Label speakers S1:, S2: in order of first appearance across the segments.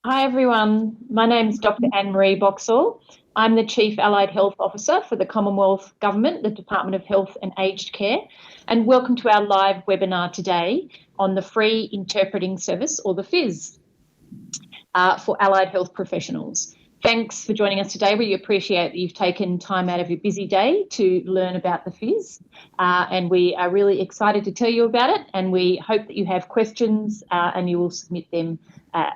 S1: Hi everyone, my name is Dr. Anne-marie Boxall. I'm the Chief Allied Health Officer for the Commonwealth Government, the Department of Health and Aged Care, and welcome to our live webinar today on the Free Interpreting Service, or the FIS, for allied health professionals. Thanks for joining us today. We appreciate that you've taken time out of your busy day to learn about the FIS, and we are really excited to tell you about it, and we hope that you have questions and you will submit them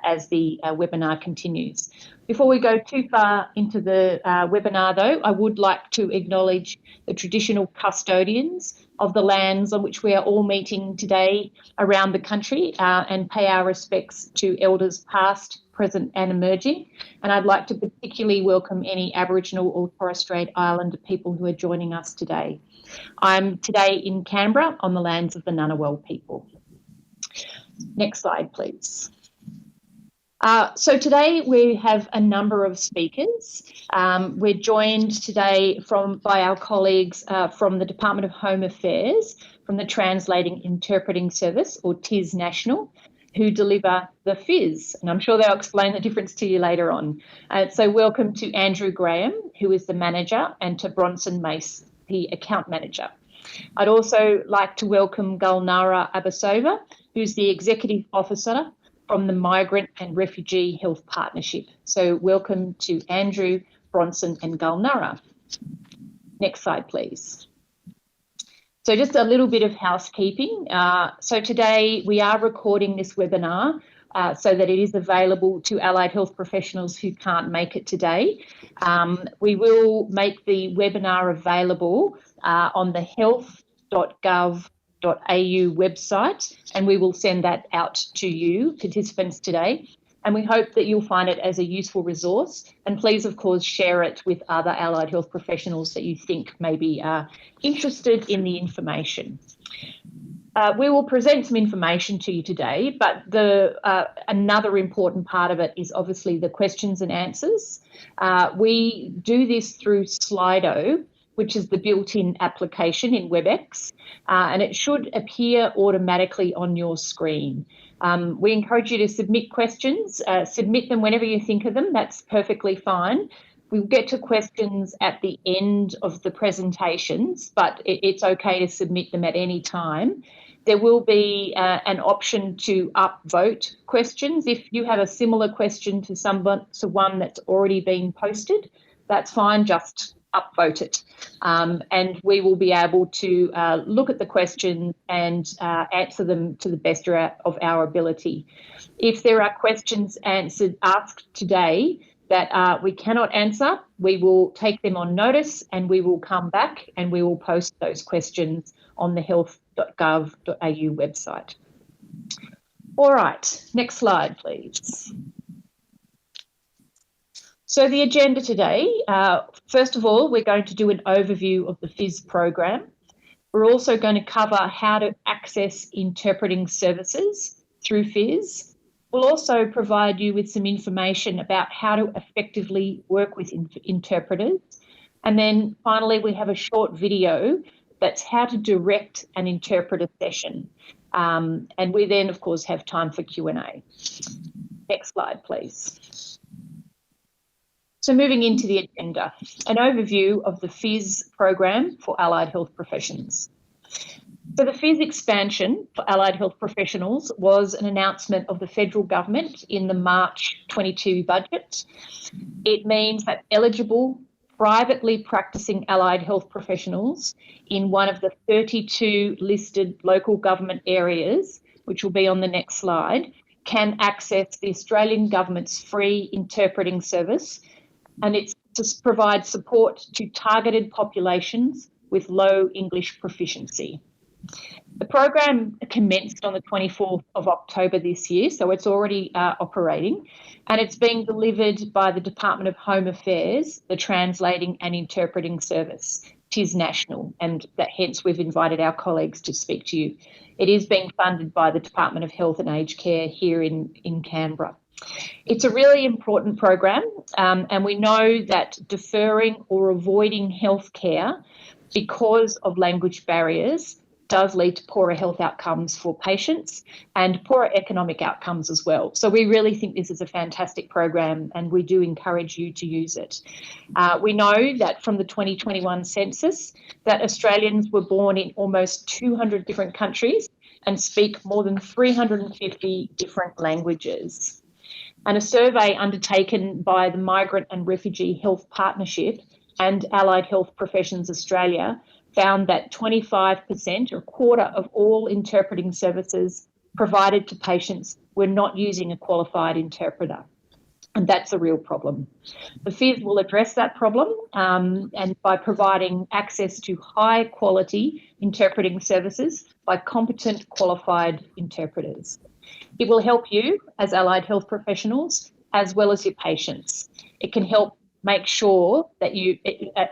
S1: as the webinar continues. Before we go too far into the webinar though, I would like to acknowledge the traditional custodians of the lands on which we are all meeting today around the country and pay our respects to elders past, present and emerging. And I'd like to particularly welcome any Aboriginal or Torres Strait Islander people who are joining us today. I'm today in Canberra on the lands of the Ngunnawal people. Next slide, please. So today we have a number of speakers. We're joined today by our colleagues from the Department of Home Affairs, from the Translating Interpreting Service, or TIS National, who deliver the FIS, and I'm sure they'll explain the difference to you later on. So welcome to Andrew Graham, who is the manager, and to Bronson Mace, the account manager. I'd also like to welcome Gulnara Abasova, who's the executive officer from the Migrant and Refugee Health Partnership. So welcome to Andrew, Bronson and Gulnara. Next slide, please. So just a little bit of housekeeping. So today we are recording this webinar so that it is available to allied health professionals who can't make it today. We will make the webinar available on the health.gov.au website, and we will send that out to you, participants, today. And we hope that you'll find it as a useful resource. And please, of course, share it with other allied health professionals that you think may be interested in the information. We will present some information to you today, but another important part of it is obviously the questions and answers. We do this through Slido, which is the built-in application in WebEx, and it should appear automatically on your screen. We encourage you to submit questions, submit them whenever you think of them, that's perfectly fine. We'll get to questions at the end of the presentations, but it's okay to submit them at any time. There will be an option to upvote questions. If you have a similar question to one that's already been posted, that's fine, just upvote it, and we will be able to look at the questions and answer them to the best of our ability. If there are questions asked today that we cannot answer, we will take them on notice and we will come back and we will post those questions on the health.gov.au website. All right, next slide, please. So the agenda today, first of all, we're going to do an overview of the FIS program. We're also going to cover how to access interpreting services through FIS. We'll also provide you with some information about how to effectively work with interpreters. And then finally, we have a short video that's how to direct an interpreter session. And we then, of course, have time for Q&A. Next slide, please. So moving into the agenda, an overview of the FIS program for allied health professions. So the FIS expansion for allied health professionals was an announcement of the federal government in the March 22 budget. It means that eligible privately practicing allied health professionals in one of the 32 listed local government areas, which will be on the next slide, can access the Australian government's free interpreting service, and it's to provide support to targeted populations with low English proficiency. The program commenced on the 24th of October this year, so it's already operating, and it's being delivered by the Department of Home Affairs, the Translating and Interpreting Service, TIS National, and that hence we've invited our colleagues to speak to you. It is being funded by the Department of Health and Aged Care here in Canberra. It's a really important program, and we know that deferring or avoiding healthcare because of language barriers does lead to poorer health outcomes for patients and poorer economic outcomes as well. So we really think this is a fantastic program, and we do encourage you to use it. We know that from the 2021 census that Australians were born in almost 200 different countries and speak more than 350 different languages. And a survey undertaken by the Migrant and Refugee Health Partnership and Allied Health Professions Australia found that 25%, or a quarter of all interpreting services provided to patients, were not using a qualified interpreter. And that's a real problem. The FIS will address that problem and by providing access to high quality interpreting services by competent qualified interpreters. It will help you as allied health professionals as well as your patients. It can help make sure that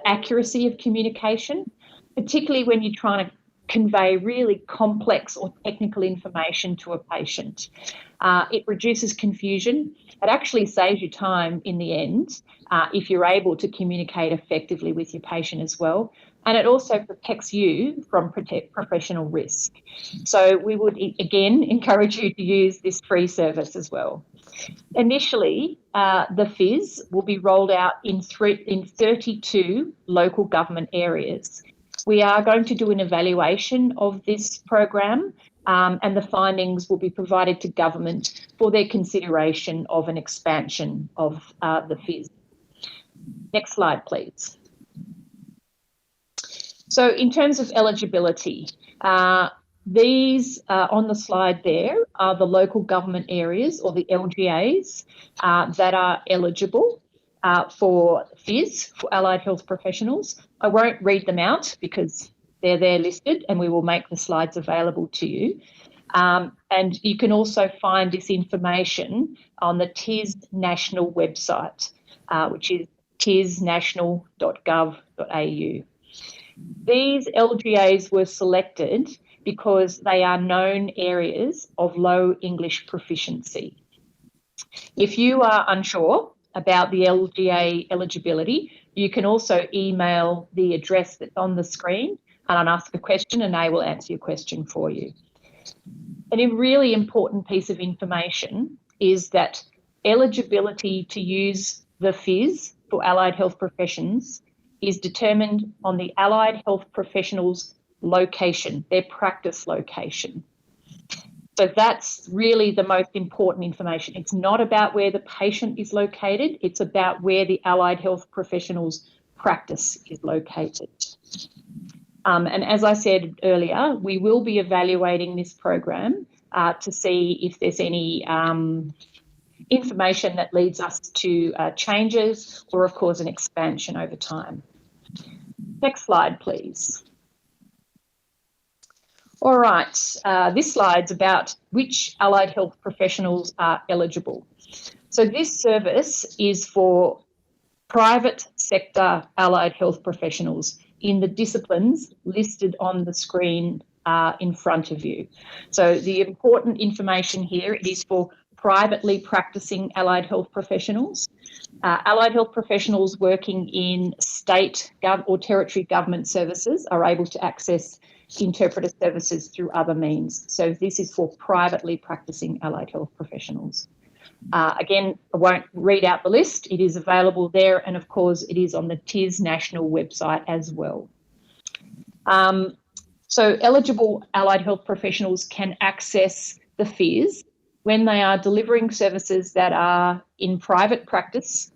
S1: accuracy of communication, particularly when you're trying to convey really complex or technical information to a patient. It reduces confusion. It actually saves you time in the end if you're able to communicate effectively with your patient as well. And it also protects you from professional risk. So we would, again, encourage you to use this free service as well. Initially, the FIS will be rolled out in 32 local government areas. We are going to do an evaluation of this program and the findings will be provided to government for their consideration of an expansion of the FIS. Next slide, please. So in terms of eligibility, these on the slide there are the local government areas, or the LGAs, that are eligible for FIS, for allied health professionals. I won't read them out because they're there listed, and we will make the slides available to you. And you can also find this information on the TIS National website, which is tisnational.gov.au. These LGAs were selected because they are known areas of low English proficiency. If you are unsure about the LGA eligibility, you can also email the address that's on the screen and ask a question, and they will answer your question for you. And a really important piece of information is that eligibility to use the FIS for allied health professions is determined on the allied health professionals' location, their practice location. So that's really the most important information. It's not about where the patient is located, it's about where the allied health professionals' practice is located. And as I said earlier, we will be evaluating this program to see if there's any information that leads us to changes or, of course, an expansion over time. Next slide, please. All right, this slide's about which allied health professionals are eligible. So this service is for private sector allied health professionals in the disciplines listed on the screen in front of you. So the important information here is for privately practicing allied health professionals. Allied health professionals working in state or territory government services are able to access interpreter services through other means. So this is for privately practicing allied health professionals. Again, I won't read out the list. It is available there, and of course it is on the TIS National website as well. So eligible allied health professionals can access the FIS when they are delivering services that are in private practice.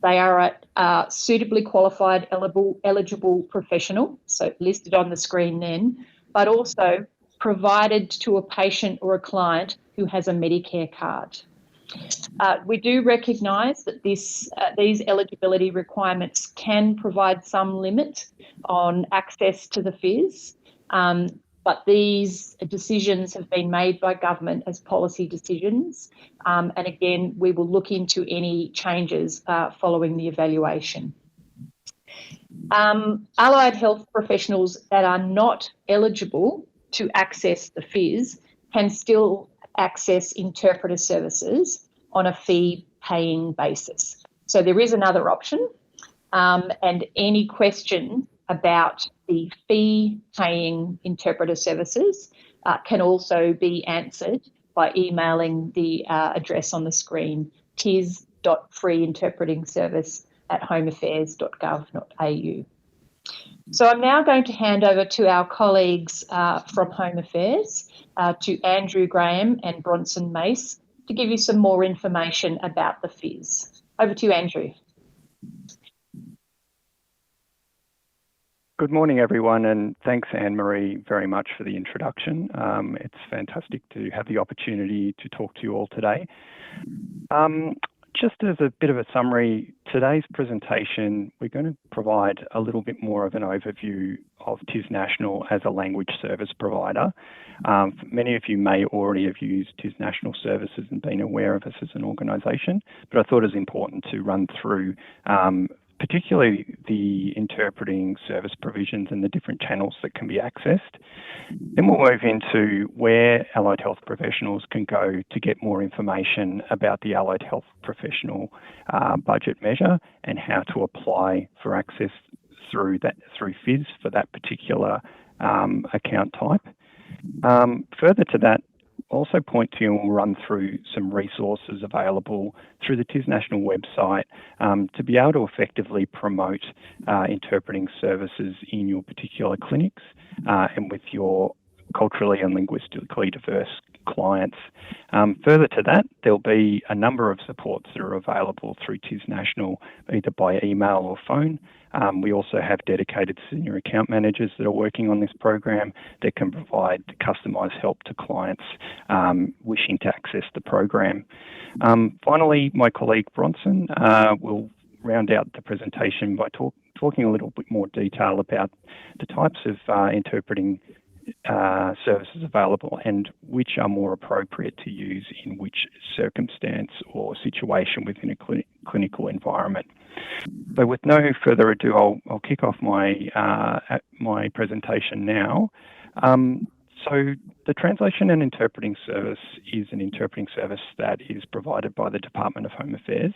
S1: They are a suitably qualified eligible professional, so listed on the screen then, but also provided to a patient or a client who has a Medicare card. We do recognise that these eligibility requirements can provide some limit on access to the FIS, but these decisions have been made by government as policy decisions, and again, we will look into any changes following the evaluation. Allied health professionals that are not eligible to access the FIS can still access interpreter services on a fee-paying basis. So there is another option, and any question about the fee-paying interpreter services can also be answered by emailing the address on the screen, tis.freeinterpretingservice@homeaffairs.gov.au. So I'm now going to hand over to our colleagues from Home Affairs, to Andrew Graham and Bronson Mace, to give you some more information about the FIS. Over to you, Andrew.
S2: Good morning, everyone, and thanks, Anne-Marie, very much for the introduction. It's fantastic to have the opportunity to talk to you all today. Just as a bit of a summary, today's presentation, we're going to provide a little bit more of an overview of TIS National as a language service provider. Many of you may already have used TIS National services and been aware of us as an organisation, but I thought it was important to run through particularly the interpreting service provisions and the different channels that can be accessed. Then we'll move into where allied health professionals can go to get more information about the allied health professional budget measure and how to apply for access through FIS for that particular account type. Further to that, also point to you and we'll run through some resources available through the TIS National website to be able to effectively promote interpreting services in your particular clinics and with your culturally and linguistically diverse clients. Further to that, there'll be a number of supports that are available through TIS National, either by email or phone. We also have dedicated senior account managers that are working on this program that can provide customised help to clients wishing to access the program. Finally, my colleague Bronson will round out the presentation by talking a little bit more detail about the types of interpreting services available and which are more appropriate to use in which circumstance or situation within a clinical environment. So with no further ado, I'll kick off my presentation now. So the translation and interpreting service is an interpreting service that is provided by the Department of Home Affairs.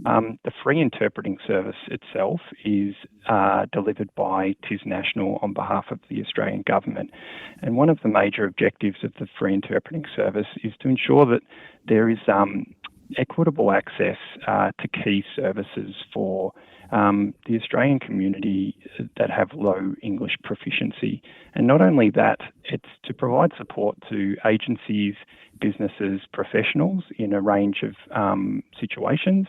S2: The free interpreting service itself is delivered by TIS National on behalf of the Australian Government. And one of the major objectives of the free interpreting service is to ensure that there is equitable access to key services for the Australian community that have low English proficiency. And not only that, it's to provide support to agencies, businesses, professionals in a range of situations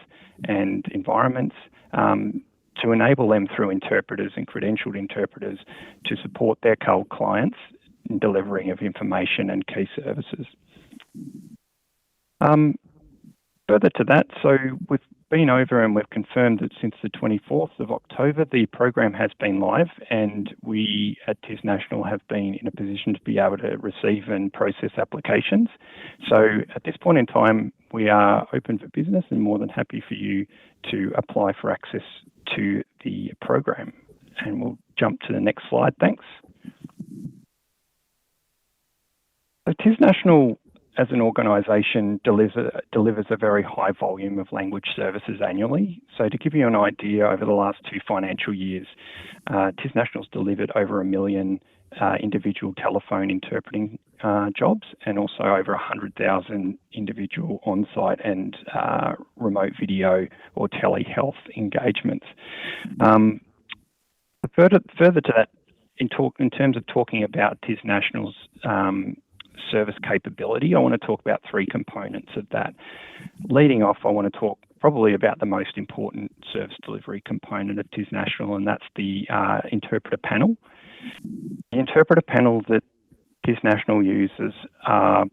S2: and environments to enable them through interpreters and credentialed interpreters to support their clients in delivering of information and key services. Further to that, so we've been over and we've confirmed that since the 24th of October, the program has been live and we at TIS National have been in a position to be able to receive and process applications. So at this point in time, we are open for business and more than happy for you to apply for access to the program. And we'll jump to the next slide, thanks. So TIS National as an organisation delivers a very high volume of language services annually. So to give you an idea, over the last 2 financial years, TIS National's delivered over 1 million individual telephone interpreting jobs and also over 100,000 individual on-site and remote video or telehealth engagements. Further to that, in terms of talking about TIS National's service capability, I want to talk about 3 components of that. Leading off, I want to talk probably about the most important service delivery component of TIS National, and that's the interpreter panel. The interpreter panel that TIS National uses are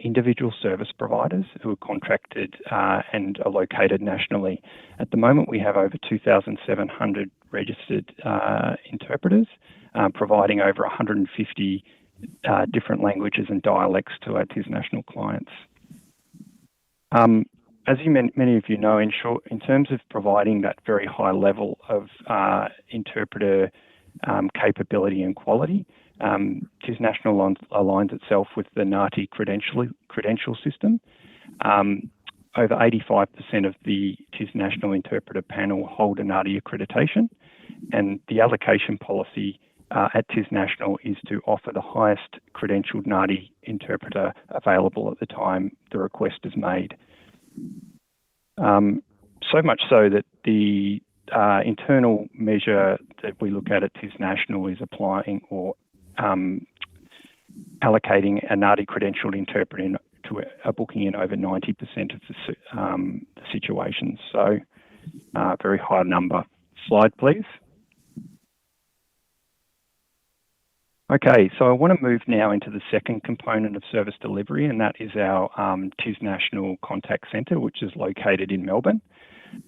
S2: individual service providers who are contracted and are located nationally. At the moment, we have over 2,700 registered interpreters, providing over 150 different languages and dialects to our TIS National clients. As many of you know, in terms of providing that very high level of interpreter capability and quality, TIS National aligns itself with the NAATI credential system. Over 85% of the TIS National interpreter panel hold a NAATI accreditation, and the allocation policy at TIS National is to offer the highest credentialed NADI interpreter available at the time the request is made. So much so that the internal measure that we look at TIS National is applying or allocating a NADI credentialed interpreter to a booking in over 90% of the situations. So very high number. Slide, please. Okay, so I want to move now into the second component of service delivery, and that is our TIS National Contact Centre, which is located in Melbourne.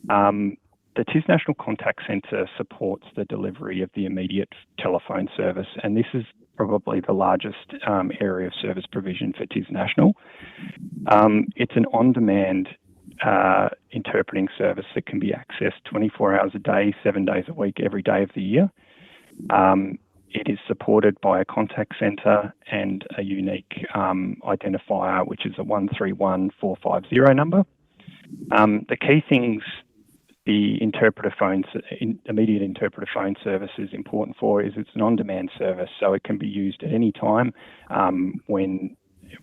S2: The TIS National Contact Centre supports the delivery of the immediate telephone service, and this is probably the largest area of service provision for TIS National. It's an on-demand interpreting service that can be accessed 24 hours a day, 7 days a week, every day of the year. It is supported by a contact centre and a unique identifier, which is a 131450 number. The key things the immediate interpreter phone service is important for is it's an on-demand service, so it can be used at any time when,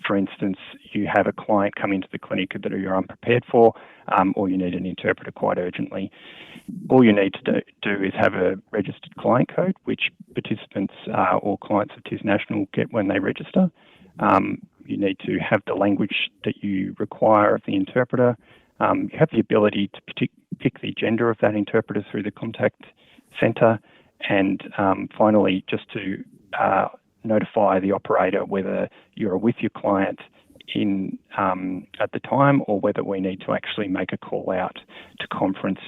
S2: for instance, you have a client come into the clinic that you're unprepared for, or you need an interpreter quite urgently. All you need to do is have a registered client code, which participants or clients of TIS National get when they register. You need to have the language that you require of the interpreter. You have the ability to pick the gender of that interpreter through the contact centre, and finally, just to notify the operator whether you're with your client at the time, or whether we need to actually make a call out to conference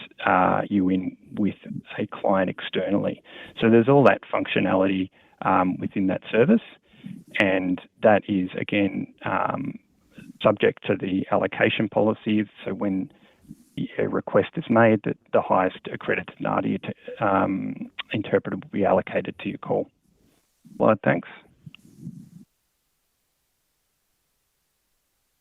S2: you in with a client externally. So there's all that functionality within that service, and that is again subject to the allocation policies. So when a request is made, that the highest accredited NADI interpreter will be allocated to your call. Slide, thanks.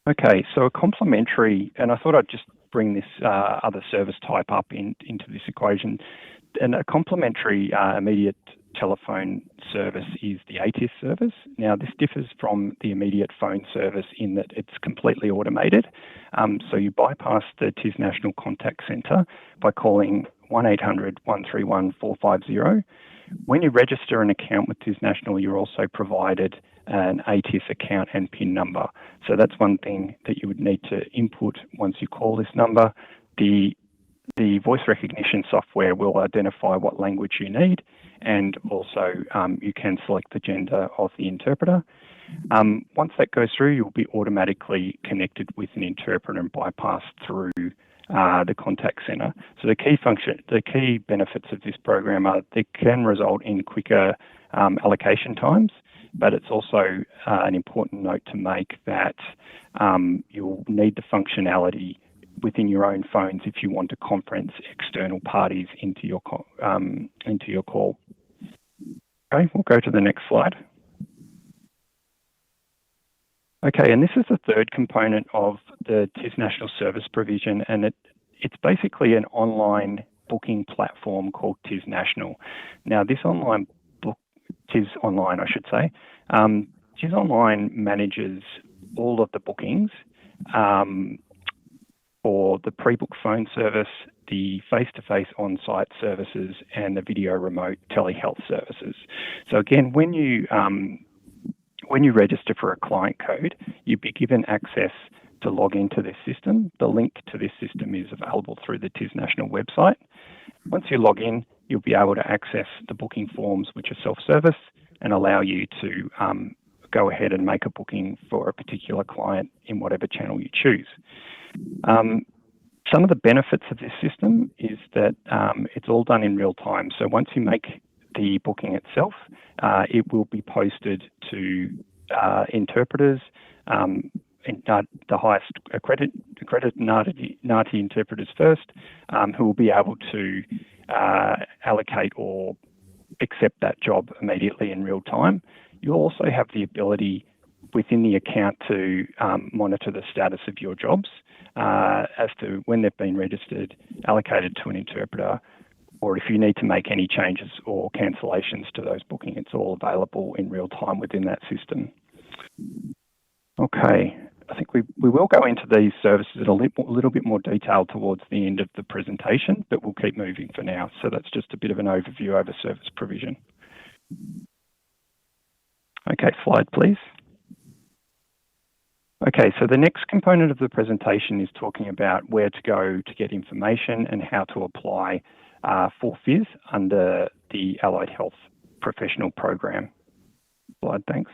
S2: Okay, so a complementary, and I thought I'd just bring this other service type up into this equation, and a complementary immediate telephone service is the ATIS service. Now, this differs from the immediate phone service in that it's completely automated. So you bypass the TIS National Contact Centre by calling 1800 131 450. When you register an account with TIS National, you're also provided an ATIS account and PIN number. So that's one thing that you would need to input once you call this number. The voice recognition software will identify what language you need, and also you can select the gender of the interpreter. Once that goes through, you'll be automatically connected with an interpreter and bypassed through the contact centre. So the key benefits of this program are they can result in quicker allocation times, but it's also an important note to make that you'll need the functionality within your own phones if you want to conference external parties into your call. Okay, we'll go to the next slide. Okay, and this is the third component of the TIS National Service provision, and it's basically an online booking platform called TIS National. Now, this online TIS Online, I should say, TIS Online manages all of the bookings for the pre-book phone service, the face-to-face on-site services, and the video remote telehealth services. So again, when you register for a client code, you'll be given access to log into this system. The link to this system is available through the TIS National website. Once you log in, you'll be able to access the booking forms, which are self-service, and allow you to go ahead and make a booking for a particular client in whatever channel you choose. Some of the benefits of this system is that it's all done in real time. So once you make the booking itself, it will be posted to interpreters, the highest accredited NADI interpreters first, who will be able to allocate or accept that job immediately in real time. You'll also have the ability within the account to monitor the status of your jobs as to when they've been registered, allocated to an interpreter, or if you need to make any changes or cancellations to those bookings, it's all available in real time within that system. Okay, I think we will go into these services in a little bit more detail towards the end of the presentation, but we'll keep moving for now. So that's just a bit of an overview over service provision. Okay, slide please. Okay, so the next component of the presentation is talking about where to go to get information and how to apply for FIS under the Allied Health Professional Program. Slide, thanks.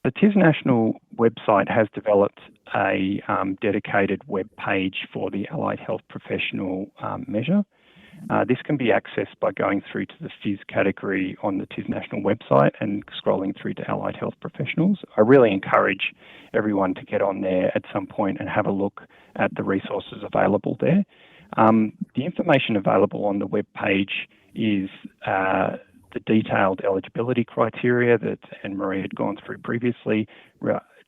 S2: The TIS National website has developed a dedicated web page for the Allied Health Professional measure. This can be accessed by going through to the FIS category on the TIS National website and scrolling through to Allied Health Professionals. I really encourage everyone to get on there at some point and have a look at the resources available there. The information available on the web page is the detailed eligibility criteria that Anne-Marie had gone through previously,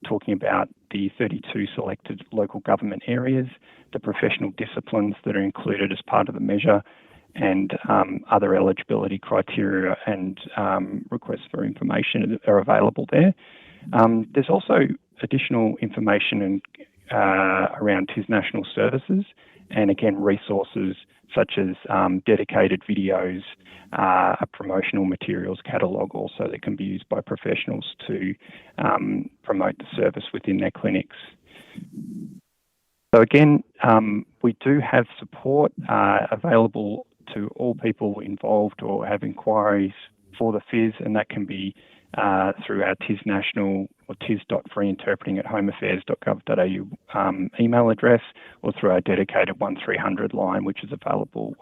S2: talking about the 32 selected local government areas, the professional disciplines that are included as part of the measure, and other eligibility criteria and requests for information are available there. There's also additional information around TIS National services, and again, resources such as dedicated videos, a promotional materials catalogue also that can be used by professionals to promote the service within their clinics. So again, we do have support available to all people involved or have inquiries for the FIS, and that can be through our TIS National or tis.freeinterpreting@homeaffairs.gov.au email address, or through our dedicated 1300 line, which is available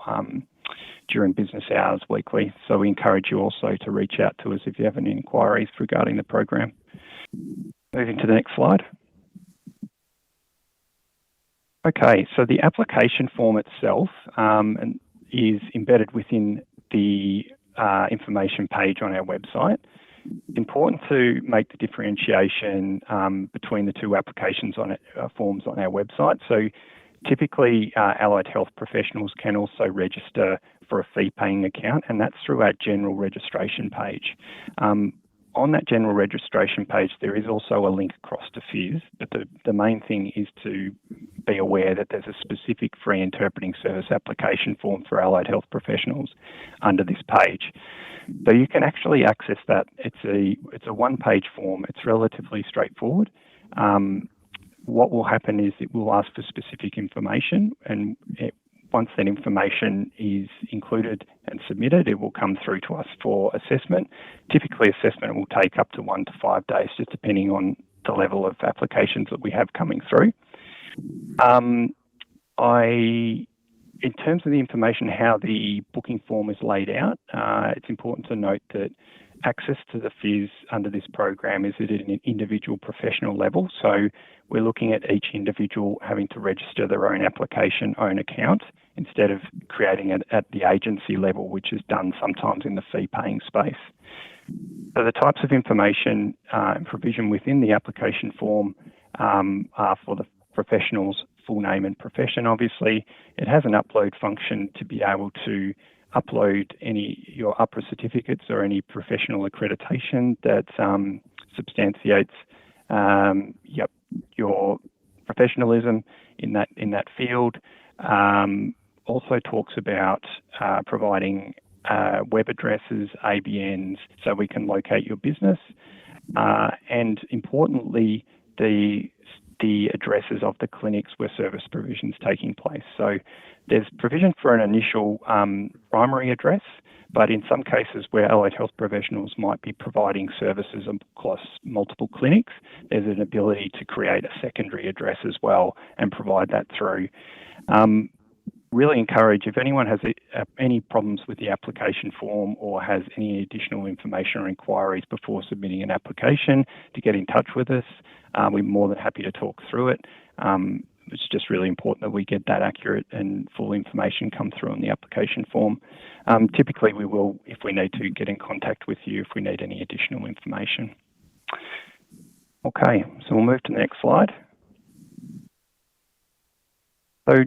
S2: during business hours weekly. So we encourage you also to reach out to us if you have any inquiries regarding the program. Moving to the next slide. Okay, so the application form itself is embedded within the information page on our website. It's important to make the differentiation between the two applications forms on our website. So typically, allied health professionals can also register for a fee-paying account, and that's through our general registration page. On that general registration page, there is also a link across to FIS, but the main thing is to be aware that there's a specific free interpreting service application form for allied health professionals under this page. So you can actually access that. It's a one-page form. It's relatively straightforward. What will happen is it will ask for specific information, and once that information is included and submitted, it will come through to us for assessment. Typically, assessment will take up to 1 to 5 days, just depending on the level of applications that we have coming through. In terms of the information, how the booking form is laid out, it's important to note that access to the FIS under this program is at an individual professional level. So we're looking at each individual having to register their own application, own account, instead of creating it at the agency level, which is done sometimes in the fee-paying space. So the types of information and provision within the application form are for the professional's full name and profession, obviously. It has an upload function to be able to upload your APRA certificates or any professional accreditation that substantiates your professionalism in that field. Also talks about providing web addresses, ABNs, so we can locate your business, and importantly, the addresses of the clinics where service provision is taking place. So there's provision for an initial primary address, but in some cases where allied health professionals might be providing services across multiple clinics, there's an ability to create a secondary address as well and provide that through. Really encourage, if anyone has any problems with the application form or has any additional information or inquiries before submitting an application, to get in touch with us. We're more than happy to talk through it. It's just really important that we get that accurate and full information come through on the application form. Typically, we will, if we need to, get in contact with you if we need any additional information. Okay, so we'll move to the next slide. So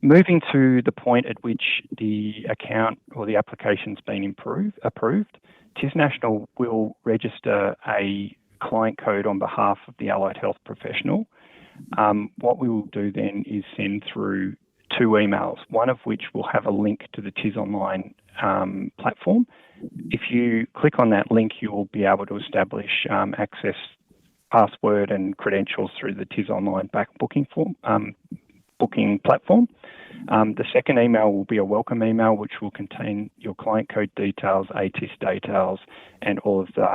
S2: Moving to the point at which the account or the application's been approved, TIS National will register a client code on behalf of the allied health professional. What we will do then is send through 2 emails, one of which will have a link to the TIS Online platform. If you click on that link, you will be able to establish access, password and credentials through the TIS Online booking platform. The second email will be a welcome email, which will contain your client code details, ATIS details, and all of the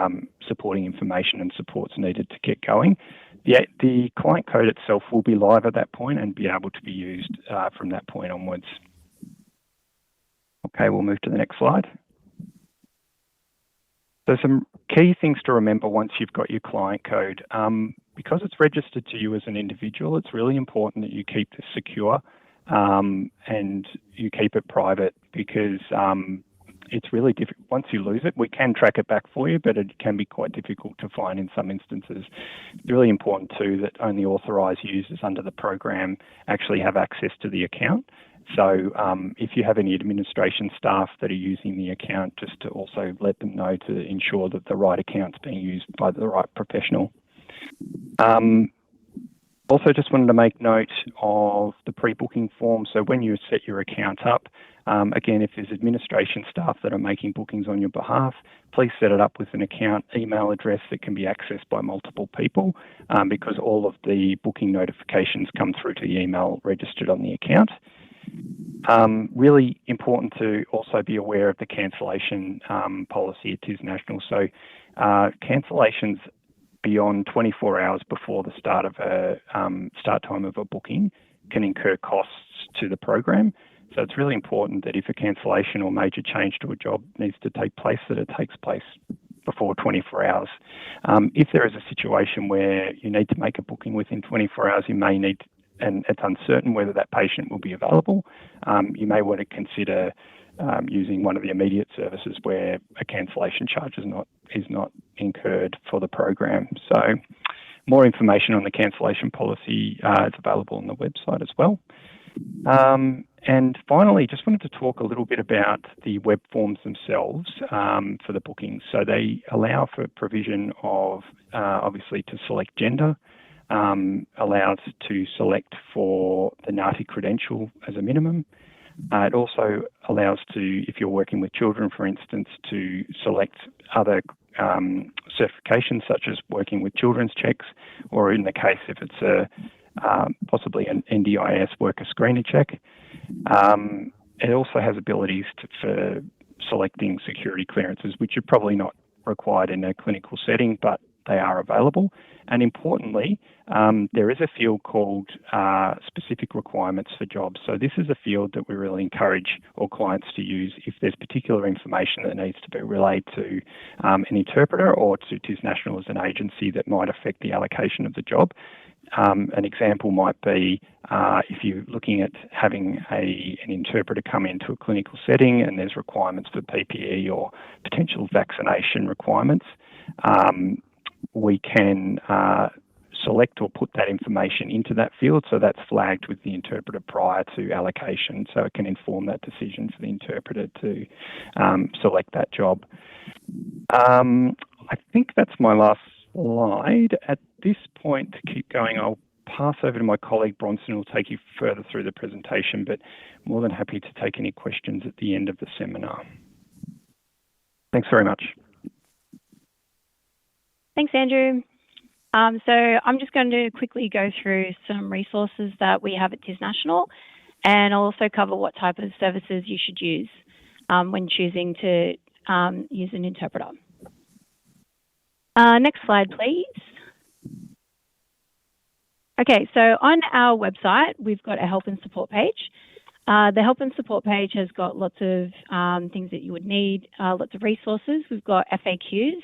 S2: supporting information and supports needed to get going. The client code itself will be live at that point and be able to be used from that point onwards. Okay, we'll move to the next slide. So some key things to remember once you've got your client code. Because it's registered to you as an individual, it's really important that you keep this secure and you keep it private, because it's really difficult. Once you lose it, we can track it back for you, but it can be quite difficult to find in some instances. It's really important too that only authorised users under the program actually have access to the account. So if you have any administration staff that are using the account, just to also let them know to ensure that the right account's being used by the right professional. Also just wanted to make note of the pre-booking form. So when you set your account up, again, if there's administration staff that are making bookings on your behalf, please set it up with an account email address that can be accessed by multiple people, because all of the booking notifications come through to the email registered on the account. Really important to also be aware of the cancellation policy at TIS National. So cancellations beyond 24 hours before the start time of a booking can incur costs to the program. So it's really important that if a cancellation or major change to a job needs to take place, that it takes place before 24 hours. If there is a situation where you need to make a booking within 24 hours, you may need, and it's uncertain whether that patient will be available, you may want to consider using one of the immediate services where a cancellation charge is not incurred for the program. So more information on the cancellation policy is available on the website as well. And finally, just wanted to talk a little bit about the web forms themselves for the bookings. So they allow for provision of, obviously, to select gender, allows to select for the NAATI credential as a minimum. It also allows to, if you're working with children, for instance, to select other certifications such as working with children's checks, or in the case if it's possibly an NDIS worker screener check. It also has abilities for selecting security clearances, which are probably not required in a clinical setting, but they are available. And importantly, there is a field called specific requirements for jobs. So this is a field that we really encourage all clients to use if there's particular information that needs to be relayed to an interpreter or to TIS National as an agency that might affect the allocation of the job. An example might be if you're looking at having an interpreter come into a clinical setting and there's requirements for PPE or potential vaccination requirements, we can select or put that information into that field, so that's flagged with the interpreter prior to allocation, so it can inform that decision for the interpreter to select that job. I think that's my last slide. At this point, to keep going, I'll pass over to my colleague Bronson, who will take you further through the presentation, but more than happy to take any questions at the end of the seminar. Thanks very much.
S3: Thanks, Andrew. So I'm just going to quickly go through some resources that we have at TIS National, and I'll also cover what type of services you should use when choosing to use an interpreter. Next slide, please. Okay, so on our website, we've got a help and support page. The help and support page has got lots of things that you would need, lots of resources. We've got FAQs.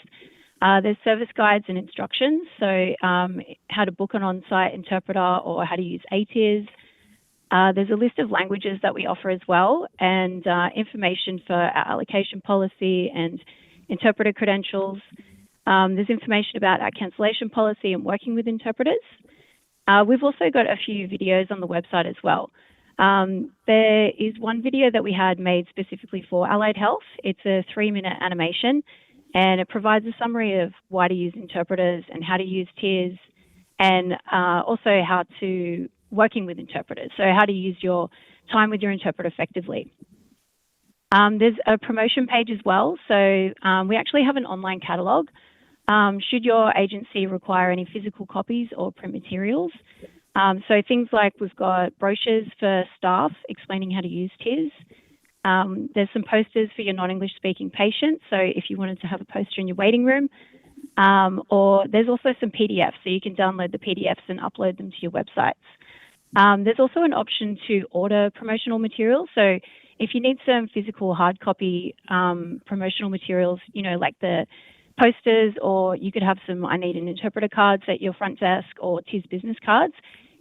S3: There's service guides and instructions, so how to book an on-site interpreter or how to use ATIS. There's a list of languages that we offer as well, and information for our allocation policy and interpreter credentials. There's information about our cancellation policy and working with interpreters. We've also got a few videos on the website as well. There is one video that we had made specifically for allied health. It's a 3-minute animation, and it provides a summary of why to use interpreters and how to use tiers, and also how to working with interpreters, so how to use your time with your interpreter effectively. There's a promotion page as well, so we actually have an online catalogue. Should your agency require any physical copies or print materials, so things like we've got brochures for staff explaining how to use tiers. There's some posters for your non-English speaking patients, so if you wanted to have a poster in your waiting room, or there's also some PDFs, so you can download the PDFs and upload them to your websites. There's also an option to order promotional materials, so if you need some physical hard copy promotional materials, you know, like the posters, or you could have some I need an interpreter cards at your front desk, or TIS business cards,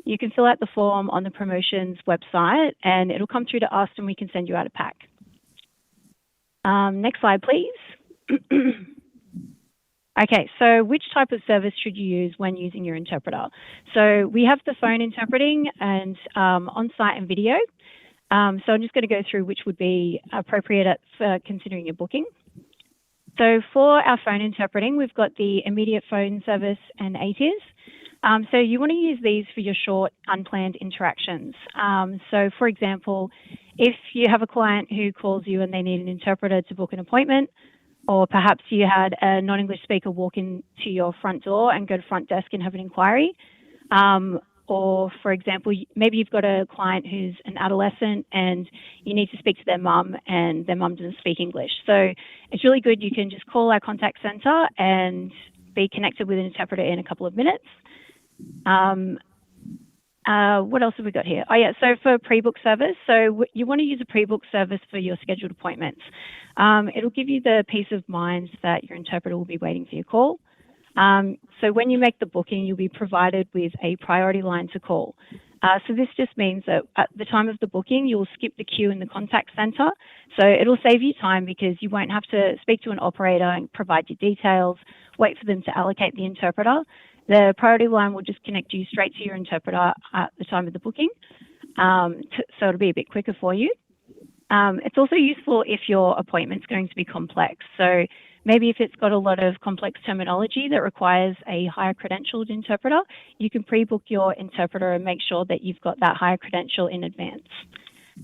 S3: you can fill out the form on the promotions website and it'll come through to us and we can send you out a pack. Next slide, please. Okay, so which type of service should you use when using your interpreter? So we have the phone interpreting and on-site and video. So I'm just going to go through which would be appropriate for considering your booking. So for our phone interpreting, we've got the immediate phone service and ATIS. So you want to use these for your short, unplanned interactions. So for example, if you have a client who calls you and they need an interpreter to book an appointment, or perhaps you had a non-English speaker walk into your front door and go to front desk and have an inquiry. Or for example, maybe you've got a client who's an adolescent and you need to speak to their mum and their mum doesn't speak English. So it's really good. You can just call our contact center and be connected with an interpreter in a couple of minutes. What else have we got here? Oh yeah, so for pre-book service, so you want to use a pre-book service for your scheduled appointments. It'll give you the peace of mind that your interpreter will be waiting for your call. So when you make the booking, you'll be provided with a priority line to call. So this just means that at the time of the booking, you'll skip the queue in the contact center. So it'll save you time because you won't have to speak to an operator and provide your details, wait for them to allocate the interpreter. The priority line will just connect you straight to your interpreter at the time of the booking. So it'll be a bit quicker for you. It's also useful if your appointment's going to be complex. So maybe if it's got a lot of complex terminology that requires a higher credentialed interpreter, you can pre-book your interpreter and make sure that you've got that higher credential in advance.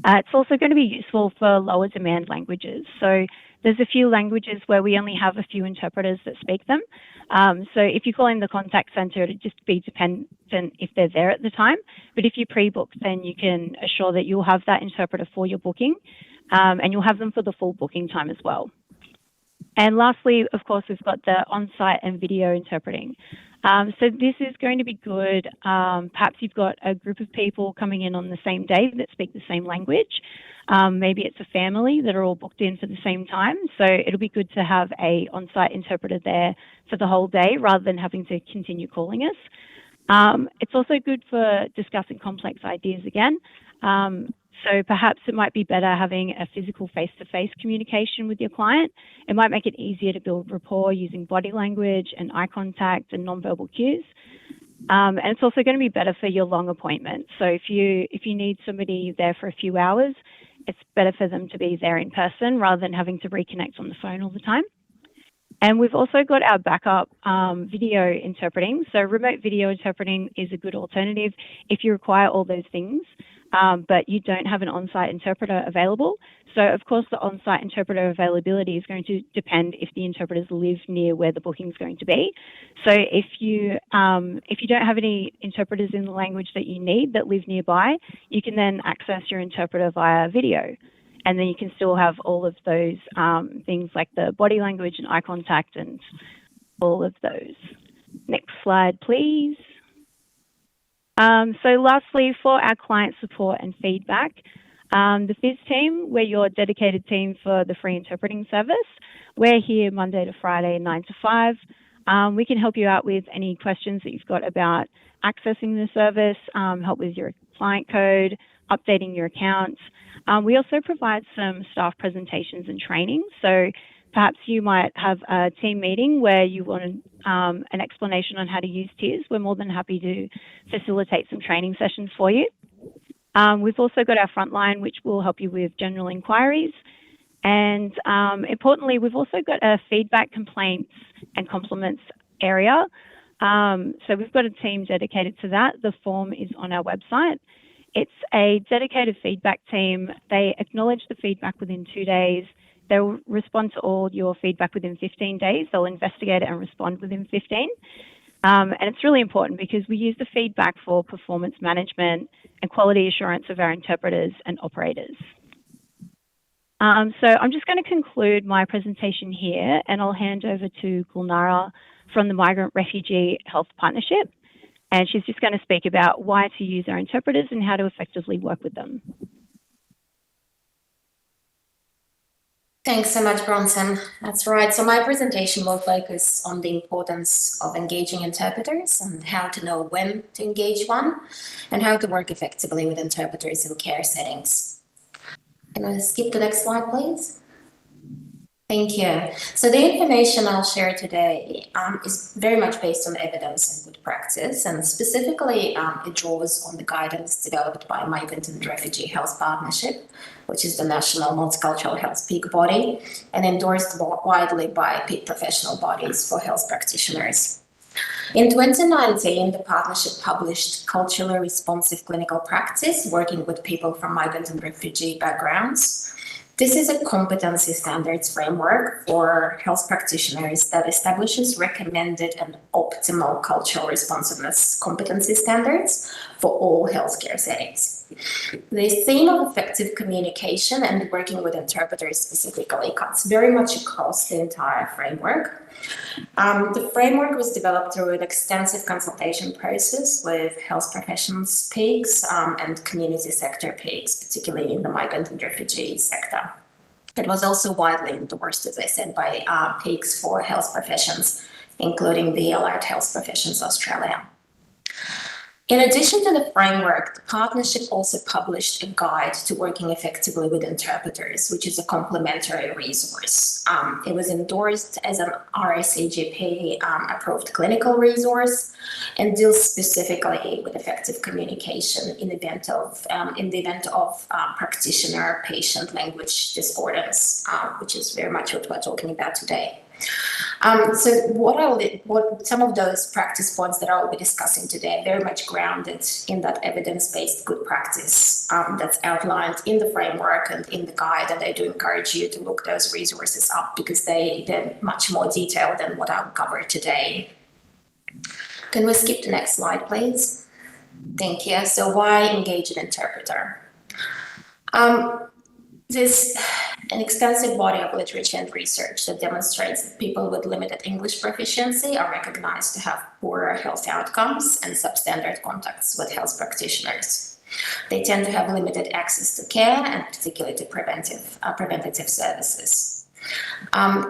S3: It's also going to be useful for lower demand languages. So there's a few languages where we only have a few interpreters that speak them. So if you call in the contact center, it'll just be dependent if they're there at the time. But if you pre-book, then you can assure that you'll have that interpreter for your booking, and you'll have them for the full booking time as well. And lastly, of course, we've got the on-site and video interpreting. So this is going to be good. Perhaps you've got a group of people coming in on the same day that speak the same language. Maybe it's a family that are all booked in for the same time. So it'll be good to have a on-site interpreter there for the whole day rather than having to continue calling us. It's also good for discussing complex ideas again. So perhaps it might be better having a physical face-to-face communication with your client. It might make it easier to build rapport using body language and eye contact and nonverbal cues. And it's also going to be better for your long appointments. So if you need somebody there for a few hours, it's better for them to be there in person rather than having to reconnect on the phone all the time. And we've also got our backup video interpreting. So remote video interpreting is a good alternative if you require all those things, but you don't have an on-site interpreter available. So of course the on-site interpreter availability is going to depend if the interpreters live near where the booking is going to be. So if you don't have any interpreters in the language that you need that live nearby, you can then access your interpreter via video. And then you can still have all of those things like the body language and eye contact and all of those. Next slide, please. So lastly, for our client support and feedback, the FIS team, we're your dedicated team for the free interpreting service. We're here Monday to Friday, 9 to 5. We can help you out with any questions that you've got about accessing the service, help with your client code, updating your accounts. We also provide some staff presentations and training. So perhaps you might have a team meeting where you want an explanation on how to use tiers. We're more than happy to facilitate some training sessions for you. We've also got our frontline, which will help you with general inquiries. And importantly, we've also got a feedback, complaints and compliments area. So we've got a team dedicated to that. The form is on our website. It's a dedicated feedback team. They acknowledge the feedback within 2 days. They'll respond to all your feedback within 15 days. They'll investigate it and respond within 15. And it's really important because we use the feedback for performance management and quality assurance of our interpreters and operators. So I'm just going to conclude my presentation here, and I'll hand over to Gulnara from the Migrant Refugee Health Partnership. And she's just going to speak about why to use our interpreters and how to effectively work with them.
S4: Thanks so much, Bronson. That's right. So my presentation will focus on the importance of engaging interpreters and how to know when to engage one and how to work effectively with interpreters in care settings. Can I skip the next slide, please? Thank you. So the information I'll share today is very much based on evidence and good practice, and specifically it draws on the guidance developed by Migrant and Refugee Health Partnership, which is the national multicultural health peak body and endorsed widely by peak professional bodies for health practitioners. In 2019, the partnership published Culturally Responsive Clinical Practice, working with people from migrant and refugee backgrounds. This is a competency standards framework for health practitioners that establishes recommended and optimal cultural responsiveness competency standards for all healthcare settings. The theme of effective communication and working with interpreters specifically cuts very much across the entire framework. The framework was developed through an extensive consultation process with health professions peaks and community sector peaks, particularly in the migrant and refugee sector. It was also widely endorsed, as I said, by peaks for health professions, including the Allied Health Professions Australia. In addition to the framework, the partnership also published a guide to working effectively with interpreters, which is a complementary resource. It was endorsed as an RACGP approved clinical resource and deals specifically with effective communication in the event of practitioner-patient language disorders, which is very much what we're talking about today. So some of those practice points that I'll be discussing today are very much grounded in that evidence-based good practice that's outlined in the framework and in the guide, and I do encourage you to look those resources up because they're much more detailed than what I'll cover today. Can we skip the next slide, please? Thank you. So why engage an interpreter? There's an extensive body of literature and research that demonstrates that people with limited English proficiency are recognized to have poorer health outcomes and substandard contacts with health practitioners. They tend to have limited access to care and particularly to preventative services.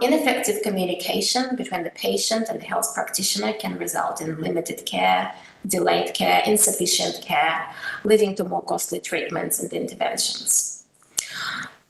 S4: Ineffective communication between the patient and the health practitioner can result in limited care, delayed care, insufficient care, leading to more costly treatments and interventions.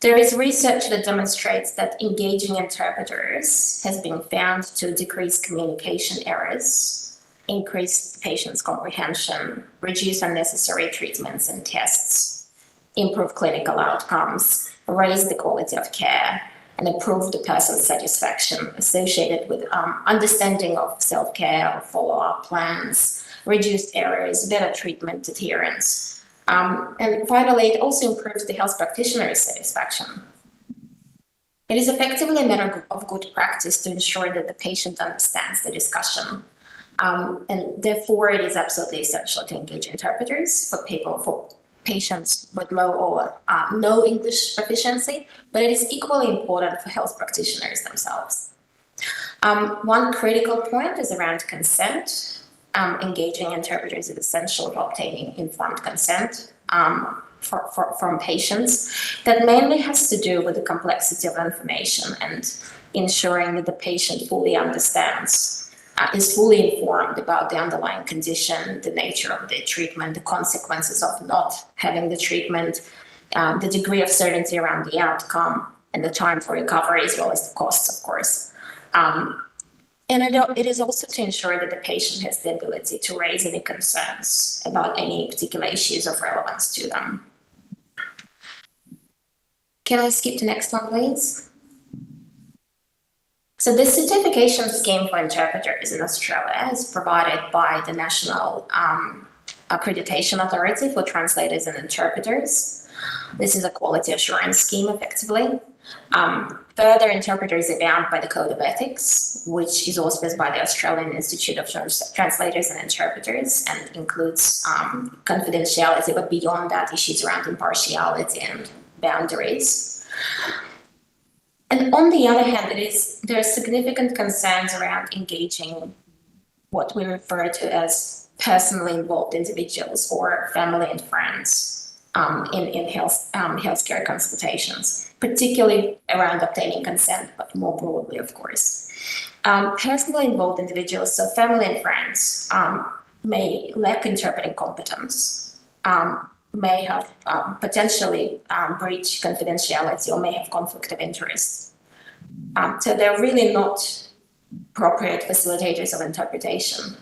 S4: There is research that demonstrates that engaging interpreters has been found to decrease communication errors, increase patient's comprehension, reduce unnecessary treatments and tests, improve clinical outcomes, raise the quality of care, and improve the person's satisfaction associated with understanding of self-care, follow-up plans, reduced errors, better treatment adherence. And finally, it also improves the health practitioner's satisfaction. It is effectively a matter of good practice to ensure that the patient understands the discussion. And therefore, it is absolutely essential to engage interpreters for patients with low or no English proficiency, but it is equally important for health practitioners themselves. One critical point is around consent. Engaging interpreters is essential for obtaining informed consent from patients. That mainly has to do with the complexity of information and ensuring that the patient fully understands, is fully informed about the underlying condition, the nature of the treatment, the consequences of not having the treatment, the degree of certainty around the outcome, and the time for recovery, as well as the costs, of course. And it is also to ensure that the patient has the ability to raise any concerns about any particular issues of relevance to them. Can I skip to next one, please? So the certification scheme for interpreters in Australia is provided by the National Accreditation Authority for Translators and Interpreters. This is a quality assurance scheme, effectively. Further, interpreters are bound by the Code of Ethics, which is auspiced by the Australian Institute of Translators and Interpreters, and includes confidentiality, but beyond that, issues around impartiality and boundaries. And on the other hand, there are significant concerns around engaging what we refer to as personally involved individuals or family and friends in healthcare consultations, particularly around obtaining consent, but more broadly, of course. Personally involved individuals, so family and friends, may lack interpreting competence, may have potentially breached confidentiality, or may have conflict of interest. So they're really not appropriate facilitators of interpretation.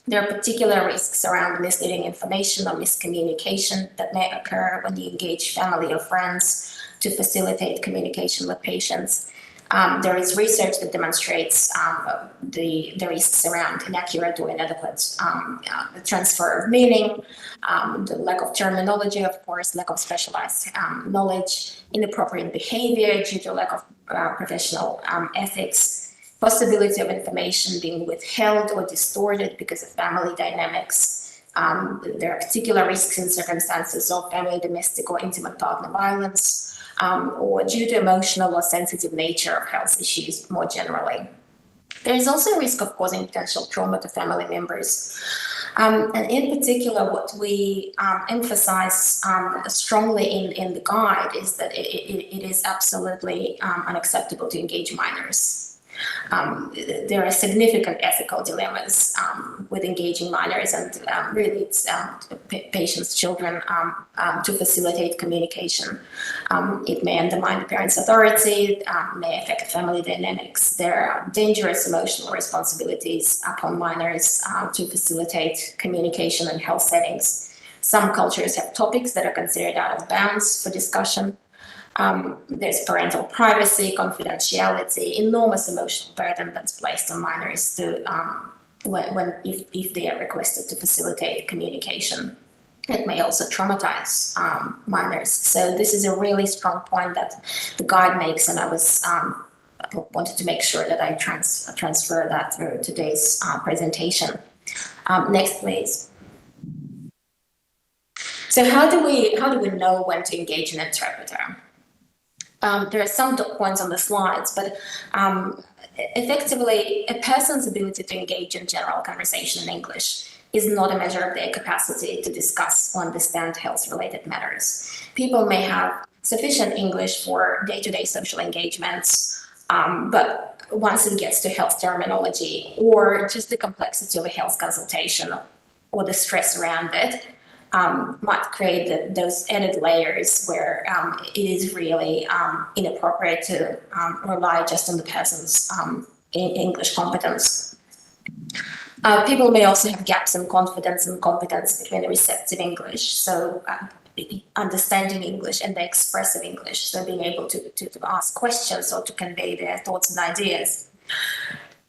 S4: There are particular risks around misleading information or miscommunication that may occur when you engage family or friends to facilitate communication with patients. There is research that demonstrates the risks around inaccurate or inadequate transfer of meaning, the lack of terminology, of course, lack of specialized knowledge, inappropriate behavior due to lack of professional ethics, possibility of information being withheld or distorted because of family dynamics. There are particular risks in circumstances of family, domestic, or intimate partner violence, or due to emotional or sensitive nature of health issues more generally. There is also a risk of causing potential trauma to family members. And in particular, what we emphasize strongly in the guide is that it is absolutely unacceptable to engage minors. There are significant ethical dilemmas with engaging minors, and really it's patients' children to facilitate communication. It may undermine the parent's authority, may affect family dynamics. There are dangerous emotional responsibilities upon minors to facilitate communication in health settings. Some cultures have topics that are considered out of bounds for discussion. There's parental privacy, confidentiality, enormous emotional burden that's placed on minors to if they are requested to facilitate communication. It may also traumatize minors. So this is a really strong point that the guide makes, and I wanted to make sure that I transfer that through today's presentation. Next, please. So how do we know when to engage an interpreter? There are some dot points on the slides, but effectively, a person's ability to engage in general conversation in English is not a measure of their capacity to discuss or understand health-related matters. People may have sufficient English for day-to-day social engagements, but once it gets to health terminology or just the complexity of a health consultation or the stress around it, might create those added layers where it is really inappropriate to rely just on the person's English competence. People may also have gaps in confidence and competence between the receptive English, so understanding English and the expressive English, so being able to ask questions or to convey their thoughts and ideas.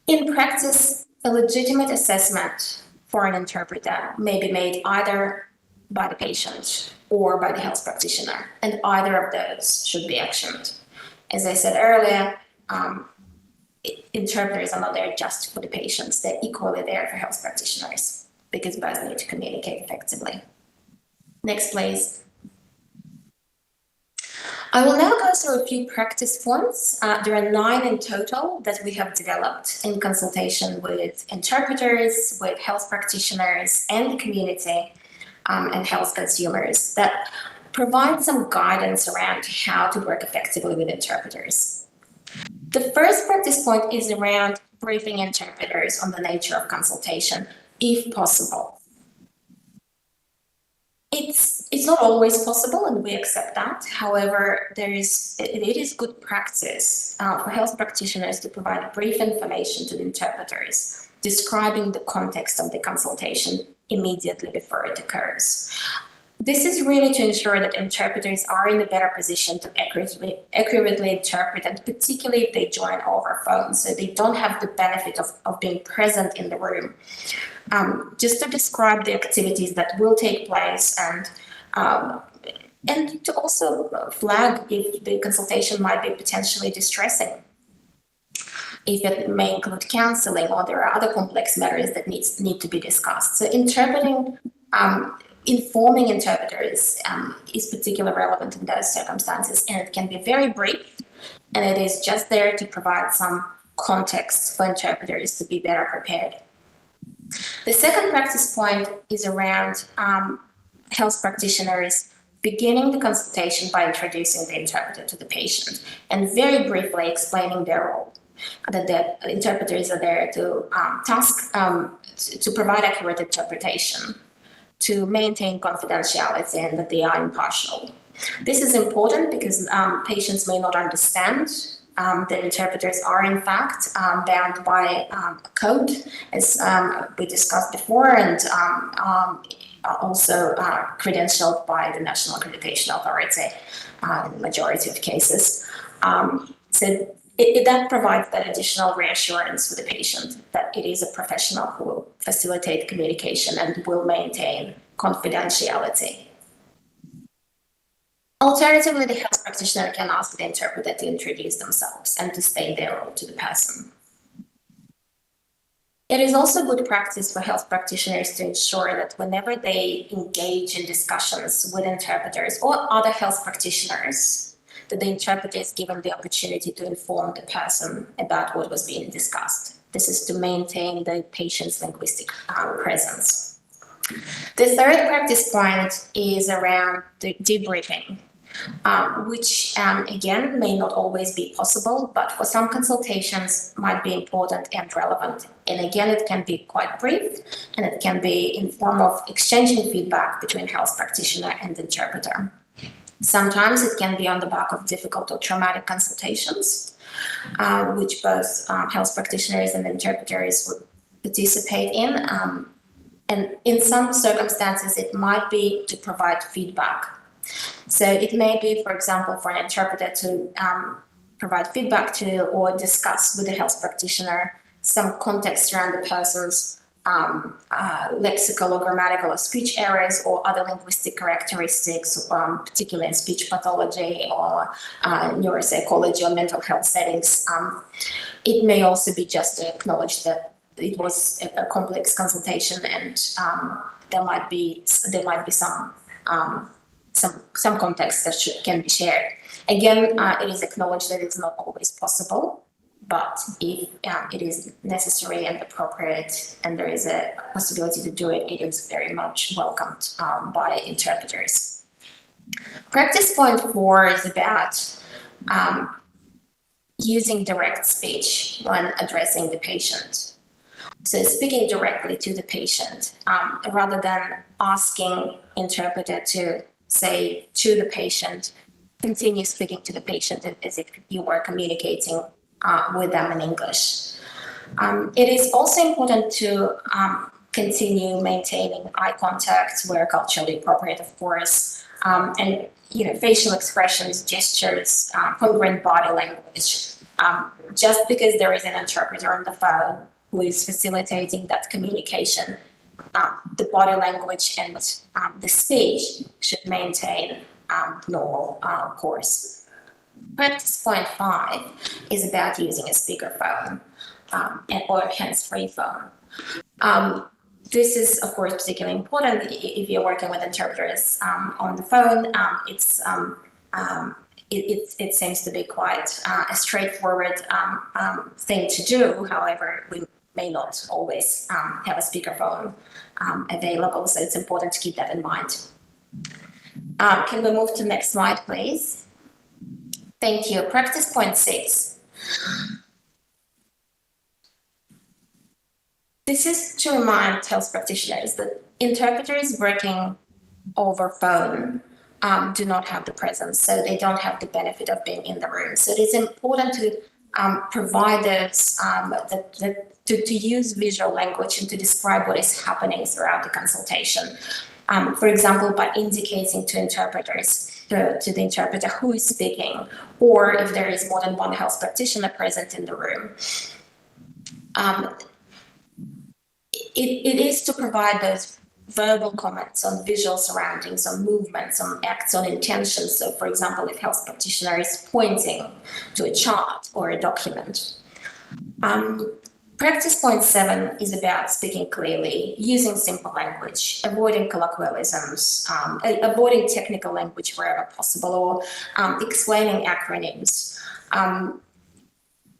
S4: In practice, a legitimate assessment for an interpreter may be made either by the patient or by the health practitioner, and either of those should be actioned. As I said earlier, interpreters are not there just for the patients, they're equally there for health practitioners, because both need to communicate effectively. Next, please. I will now go through a few practice points. There are 9 in total that we have developed in consultation with interpreters, with health practitioners, and the community, and health consumers, that provide some guidance around how to work effectively with interpreters. The first practice point is around briefing interpreters on the nature of consultation, if possible. It's not always possible, and we accept that. However, it is good practice for health practitioners to provide brief information to the interpreters, describing the context of the consultation immediately before it occurs. This is really to ensure that interpreters are in a better position to accurately interpret, and particularly if they join over phone, so they don't have the benefit of being present in the room. Just to describe the activities that will take place, and to also flag if the consultation might be potentially distressing, if it may include counseling or there are other complex matters that need to be discussed. So informing interpreters is particularly relevant in those circumstances, and it can be very brief, and it is just there to provide some context for interpreters to be better prepared. The second practice point is around health practitioners beginning the consultation by introducing the interpreter to the patient and very briefly explaining their role. That the interpreters are there to to provide accurate interpretation, to maintain confidentiality, and that they are impartial. This is important because patients may not understand that interpreters are in fact bound by a code, as we discussed before, and also credentialed by the National Accreditation Authority in the majority of cases. So that provides that additional reassurance for the patient that it is a professional who will facilitate communication and will maintain confidentiality. Alternatively, the health practitioner can ask the interpreter to introduce themselves and to state their role to the person. It is also good practice for health practitioners to ensure that whenever they engage in discussions with interpreters or other health practitioners, that the interpreter is given the opportunity to inform the person about what was being discussed. This is to maintain the patient's linguistic presence. The third practice point is around the debriefing, which again may not always be possible, but for some consultations might be important and relevant. And again, it can be quite brief, and it can be in form of exchanging feedback between health practitioner and interpreter. Sometimes it can be on the back of difficult or traumatic consultations, which both health practitioners and interpreters would participate in. And in some circumstances, it might be to provide feedback. So it may be, for example, for an interpreter to provide feedback to or discuss with the health practitioner some context around the person's lexical or grammatical or speech errors or other linguistic characteristics, particularly in speech pathology or neuropsychology or mental health settings. It may also be just to acknowledge that it was a complex consultation, and there might be some context that can be shared. Again, it is acknowledged that it's not always possible, but if it is necessary and appropriate, and there is a possibility to do it, it is very much welcomed by interpreters. Practice point 4 is about using direct speech when addressing the patient. So speaking directly to the patient, rather than asking interpreter to say to the patient, continue speaking to the patient as if you were communicating with them in English. It is also important to continue maintaining eye contact where culturally appropriate, of course, and facial expressions, gestures, congruent body language. Just because there is an interpreter on the phone who is facilitating that communication, the body language and the speech should maintain normal course. Practice point 5 is about using a speakerphone or a hands-free phone. This is, of course, particularly important if you're working with interpreters on the phone. It seems to be quite a straightforward thing to do. However, we may not always have a speakerphone available, so it's important to keep that in mind. Can we move to the next slide, please? Thank you. Practice point 6. This is to remind health practitioners that interpreters working over phone do not have the presence, so they don't have the benefit of being in the room. So it is important to provide those to use visual language and to describe what is happening throughout the consultation. For example, by indicating to interpreters, to the interpreter who is speaking, or if there is more than one health practitioner present in the room. It is to provide those verbal comments on visual surroundings, on movements, on acts, on intentions. So, for example, if health practitioner is pointing to a chart or a document. Practice point 7 is about speaking clearly, using simple language, avoiding colloquialisms, avoiding technical language wherever possible, or explaining acronyms.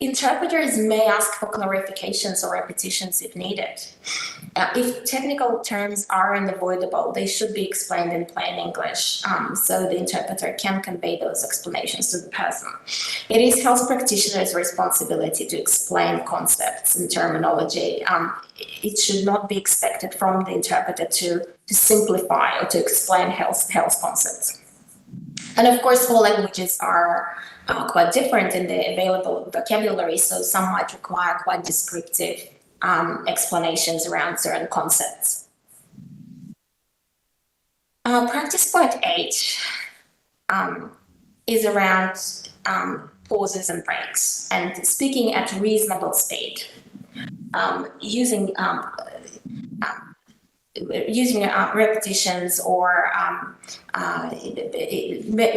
S4: Interpreters may ask for clarifications or repetitions if needed. If technical terms are unavoidable, they should be explained in plain English, so the interpreter can convey those explanations to the person. It is health practitioners' responsibility to explain concepts and terminology. It should not be expected from the interpreter to simplify or to explain health concepts. And of course, all languages are quite different in the available vocabulary, so some might require quite descriptive explanations around certain concepts. Practice point 8 is around pauses and breaks and speaking at reasonable speed, using repetitions or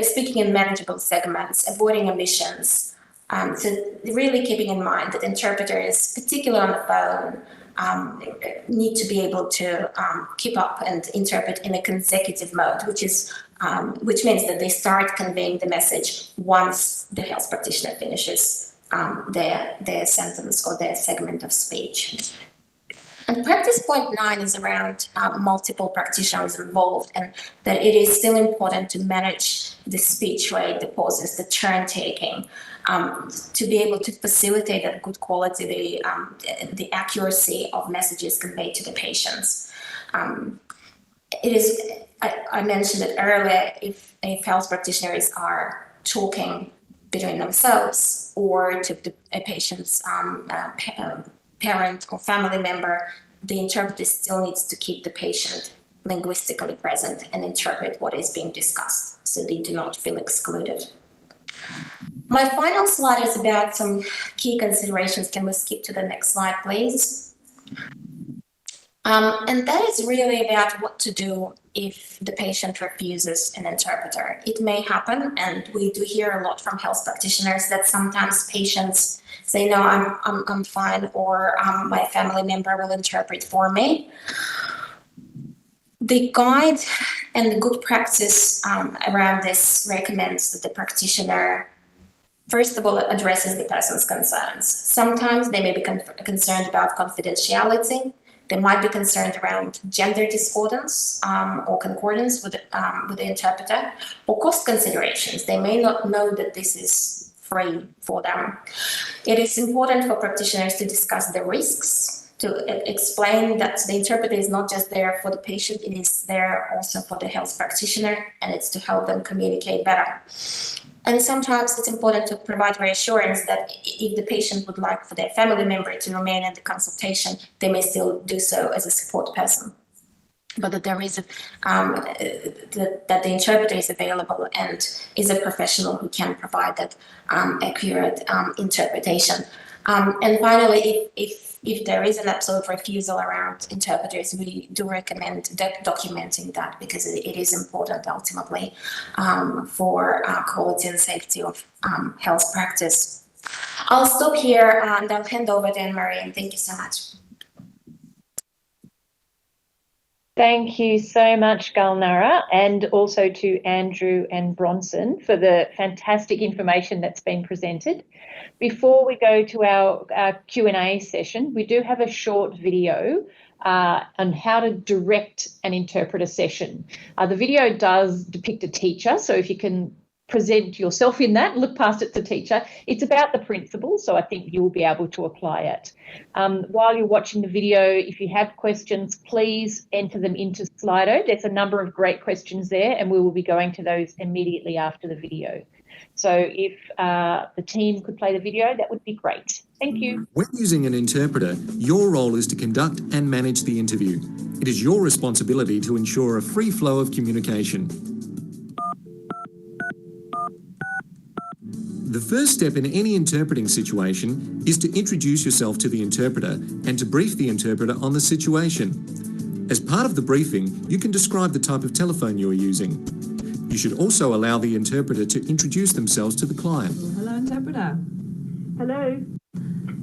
S4: speaking in manageable segments, avoiding omissions. So really keeping in mind that interpreters, particularly on the phone, need to be able to keep up and interpret in a consecutive mode, which means that they start conveying the message once the health practitioner finishes their sentence or their segment of speech. And practice point 9 is around multiple practitioners involved, and that it is still important to manage the speech rate, the pauses, the turn taking, to be able to facilitate that good quality, the accuracy of messages conveyed to the patients. I mentioned it earlier, if health practitioners are talking between themselves or to a patient's parent or family member, the interpreter still needs to keep the patient linguistically present and interpret what is being discussed, so they do not feel excluded. My final slide is about some key considerations. Can we skip to the next slide, please? And that is really about what to do if the patient refuses an interpreter. It may happen, and we do hear a lot from health practitioners that sometimes patients say, no, I'm fine, or my family member will interpret for me. The guide and the good practice around this recommends that the practitioner, first of all, addresses the person's concerns. Sometimes they may be concerned about confidentiality. They might be concerned around gender discordance or concordance with the interpreter, or cost considerations. They may not know that this is free for them. It is important for practitioners to discuss the risks, to explain that the interpreter is not just there for the patient, it is there also for the health practitioner, and it's to help them communicate better. And sometimes it's important to provide reassurance that if the patient would like for their family member to remain in the consultation, they may still do so as a support person. But that there is that the interpreter is available and is a professional who can provide that accurate interpretation. And finally, if there is an absolute refusal around interpreters, we do recommend documenting that, because it is important ultimately for quality and safety of health practice. I'll stop here and I'll hand over to Anne-Marie, and thank you so much.
S1: Thank you so much, Gulnara, and also to Andrew and Bronson for the fantastic information that's been presented. Before we go to our Q&A session, we do have a short video on how to direct an interpreter session. The video does depict a teacher, so if you can present yourself in that, look past it to teacher. It's about the principle, so I think you'll be able to apply it. While you're watching the video, if you have questions, please enter them into Slido. There's a number of great questions there, and we will be going to those immediately after the video. So if the team could play the video, that would be great. Thank you.
S5: When using an interpreter, your role is to conduct and manage the interview. It is your responsibility to ensure a free flow of communication. The first step in any interpreting situation is to introduce yourself to the interpreter and to brief the interpreter on the situation. As part of the briefing, you can describe the type of telephone you are using. You should also allow the interpreter to introduce themselves to the client.
S6: Hello, interpreter.
S7: Hello.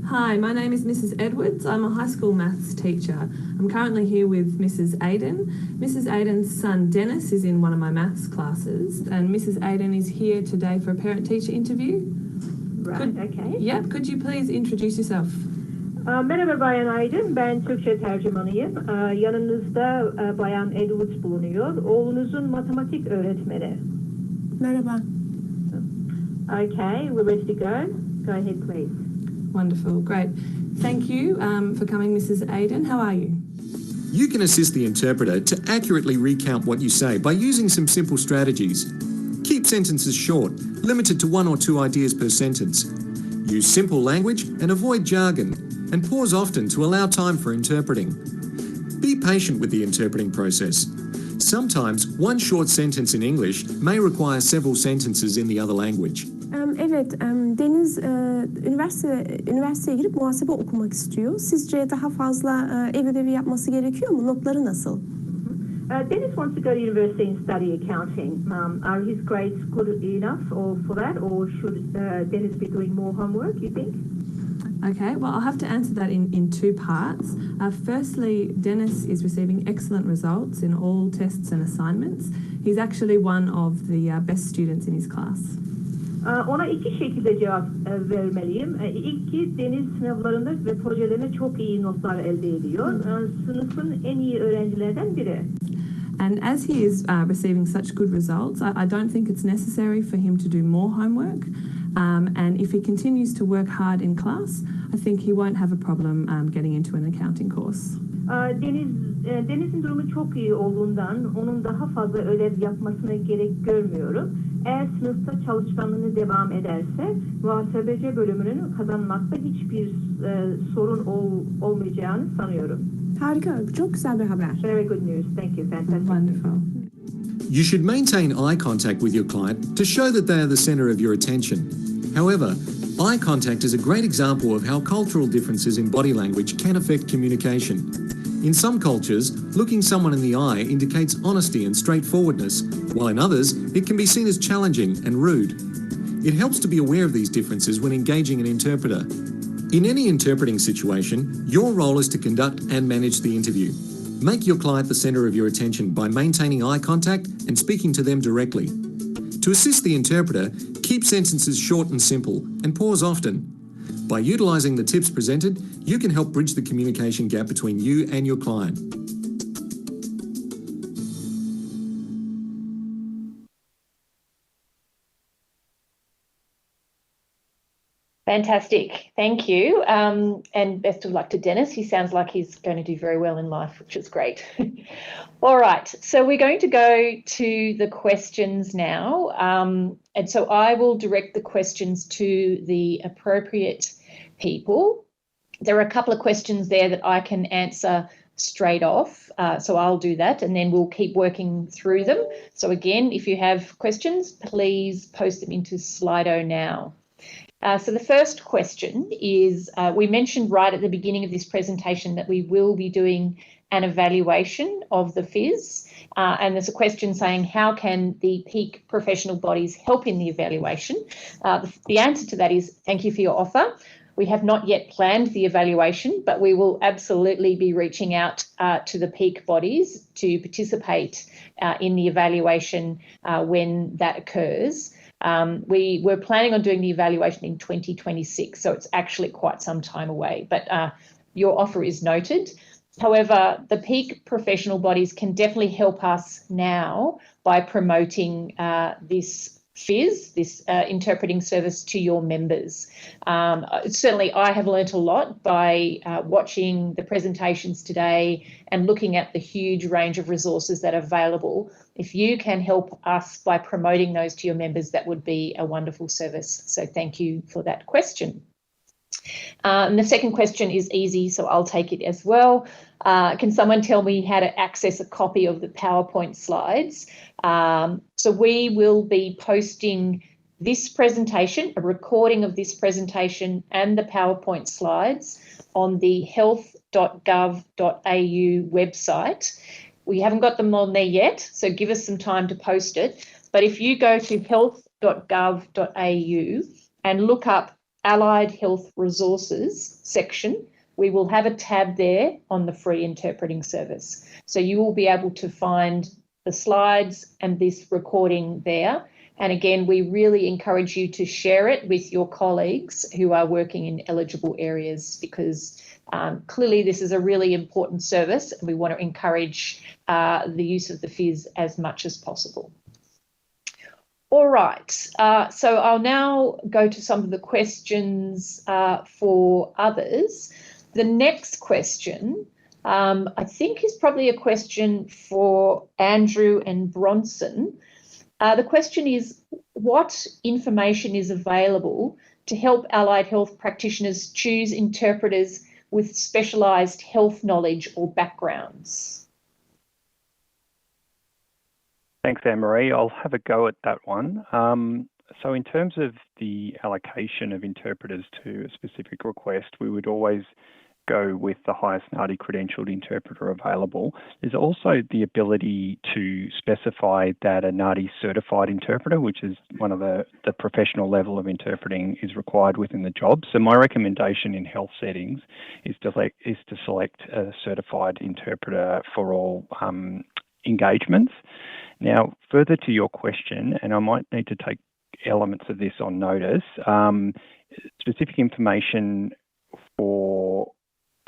S6: Hi, my name is Mrs. Edwards. I'm a high school maths teacher. I'm currently here with Mrs. Aiden. Mrs. Aiden's son Dennis is in one of my maths classes, and Mrs. Aiden is here today for a parent-teacher interview.
S7: Right, okay.
S6: Yeah, could you please introduce yourself?
S7: Merhaba Bayan Aydın, ben Türkçe tercümanıyım. Yanınızda Bayan Edwards bulunuyor. Oğlunuzun matematik öğretmeni.
S8: Merhaba.
S7: Okay, we're ready to go. Go ahead, please.
S6: Wonderful, great. Thank you for coming, Mrs. Aiden. How are you?
S5: You can assist the interpreter to accurately recount what you say by using some simple strategies. Keep sentences short, limited to 1 or 2 ideas per sentence. Use simple language and avoid jargon, and pause often to allow time for interpreting. Be patient with the interpreting process. Sometimes one short sentence in English may require several sentences in the other language.
S8: Evet, Deniz üniversiteye girip muhasebe okumak istiyor. Sizce daha fazla ev ödevi yapması gerekiyor mu? Notları nasıl?
S7: Dennis wants to go to university and study accounting. Are his grades good enough for that, or should Dennis be doing more homework, you think?
S6: Okay, well, I'll have to answer that in 2 parts. Firstly, Dennis is receiving excellent results in all tests and assignments. He's actually one of the best students in his class.
S7: Ona 2 şekilde cevap vermeliyim. İlki Deniz sınavlarında ve projelerinde çok iyi notlar elde ediyor. Sınıfın en iyi öğrencilerden biri.
S6: And as he is receiving such good results, I don't think it's necessary for him to do more homework. And if he continues to work hard in class, I think he won't have a problem getting into an accounting course.
S7: Deniz'in durumu çok iyi olduğundan onun daha fazla ödev yapmasına gerek görmüyorum. Eğer sınıfta çalışkanlığını devam ederse muhasebeci bölümünün kazanmakta hiçbir sorun olmayacağını sanıyorum.
S8: Harika, çok güzel bir haber.
S7: Very good news. Thank you. Fantastic.
S6: Wonderful.
S5: You should maintain eye contact with your client to show that they are the centre of your attention. However, eye contact is a great example of how cultural differences in body language can affect communication. In some cultures, looking someone in the eye indicates honesty and straightforwardness, while in others, it can be seen as challenging and rude. It helps to be aware of these differences when engaging an interpreter. In any interpreting situation, your role is to conduct and manage the interview. Make your client the centre of your attention by maintaining eye contact and speaking to them directly. To assist the interpreter, keep sentences short and simple and pause often. By utilising the tips presented, you can help bridge the communication gap between you and your client.
S1: Fantastic. Thank you. And best of luck to Dennis. He sounds like he's going to do very well in life, which is great. All right. So we're going to go to the questions now. And so I will direct the questions to the appropriate people. There are a couple of questions there that I can answer straight off. So I'll do that and then we'll keep working through them. So again, if you have questions, please post them into Slido now. So the first question is, we mentioned right at the beginning of this presentation that we will be doing an evaluation of the FIS. And there's a question saying, how can the peak professional bodies help in the evaluation? The answer to that is, thank you for your offer. We have not yet planned the evaluation, but we will absolutely be reaching out to the peak bodies to participate in the evaluation when that occurs. We were planning on doing the evaluation in 2026, so it's actually quite some time away, but your offer is noted. However, the peak professional bodies can definitely help us now by promoting this FIS, this interpreting service, to your members. Certainly I have learnt a lot by watching the presentations today and looking at the huge range of resources that are available. If you can help us by promoting those to your members, that would be a wonderful service. So thank you for that question. And the second question is easy, so I'll take it as well. Can someone tell me how to access a copy of the PowerPoint slides? So we will be posting this presentation, a recording of this presentation and the PowerPoint slides on the health.gov.au website. We haven't got them on there yet, so give us some time to post it. But if you go to health.gov.au and look up Allied Health Resources section, we will have a tab there on the free interpreting service. So you will be able to find the slides and this recording there. And again, we really encourage you to share it with your colleagues who are working in eligible areas, because clearly this is a really important service and we want to encourage the use of the FIS as much as possible. All right, so I'll now go to some of the questions for others. The next question, I think, is probably a question for Andrew and Bronson. The question is, what information is available to help allied health practitioners choose interpreters with specialised health knowledge or backgrounds?
S2: Thanks, Anne-Marie. I'll have a go at that one. So in terms of the allocation of interpreters to a specific request, we would always go with the highest NAATI credentialed interpreter available. There's also the ability to specify that a NAATI certified interpreter, which is one of the professional level of interpreting, is required within the job. So my recommendation in health settings is to select a certified interpreter for all engagements. Now, further to your question, and I might need to take elements of this on notice, specific information for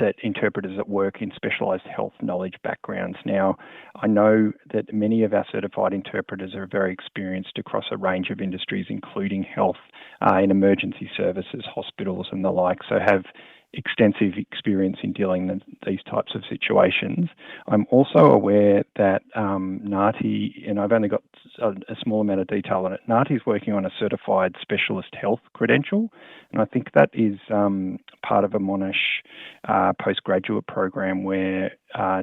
S2: that interpreters that work in specialised health knowledge backgrounds. Now, I know that many of our certified interpreters are very experienced across a range of industries, including health, in emergency services, hospitals and the like, so have extensive experience in dealing with these types of situations. I'm also aware that NAATI, and I've only got a small amount of detail on it, NAATI is working on a certified specialist health credential, and I think that is part of a Monash postgraduate program where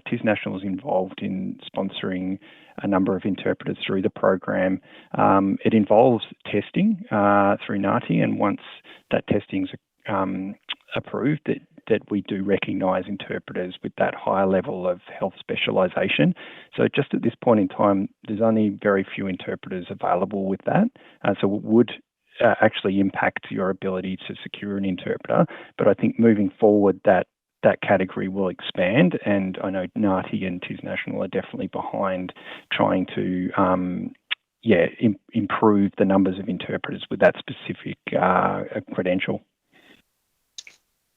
S2: TIS National is involved in sponsoring a number of interpreters through the program. It involves testing through NAATI, and once that testing's approved, that we do recognise interpreters with that higher level of health specialisation. So just at this point in time, there's only very few interpreters available with that. So it would actually impact your ability to secure an interpreter. But I think moving forward, that category will expand, and I know NAATI and TIS National are definitely behind trying to improve the numbers of interpreters with that specific credential.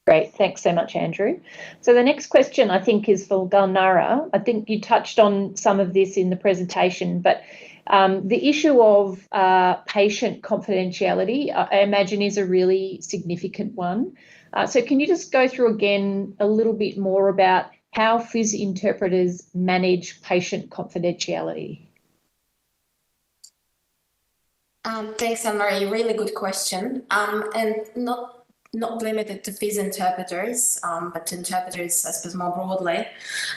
S1: Great, thanks so much, Andrew. So the next question, I think, is for Gulnara. I think you touched on some of this in the presentation, but the issue of patient confidentiality, I imagine, is a really significant one. So can you just go through again a little bit more about how FIS interpreters manage patient confidentiality?
S4: Thanks, Anne-Marie. Really good question. And not limited to FIS interpreters, but to interpreters, I suppose, more broadly.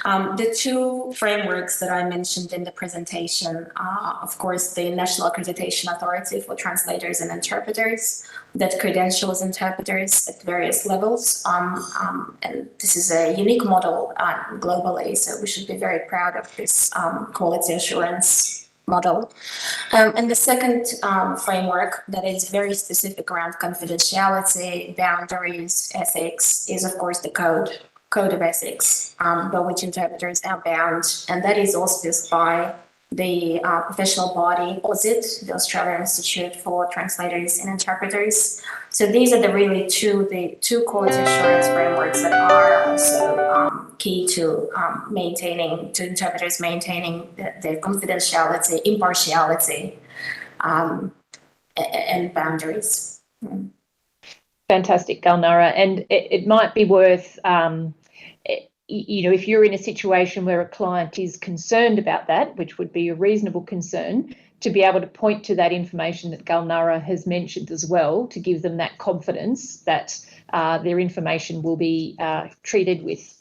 S4: The two frameworks that I mentioned in the presentation are, of course, the National Accreditation Authority for Translators and Interpreters that credentials interpreters at various levels. And this is a unique model globally, so we should be very proud of this quality assurance model. And the second framework that is very specific around confidentiality, boundaries, ethics is, of course, the Code of Ethics, by which interpreters are bound. And that is auspiced by the professional body, AUSIT, the Australian Institute for Translators and Interpreters. So these are the two quality assurance frameworks that are also key to interpreters maintaining their confidentiality, impartiality. and boundaries.
S1: Fantastic, Gulnara. And it might be worth, if you're in a situation where a client is concerned about that, which would be a reasonable concern, to be able to point to that information that Gulnara has mentioned as well, to give them that confidence that their information will be treated with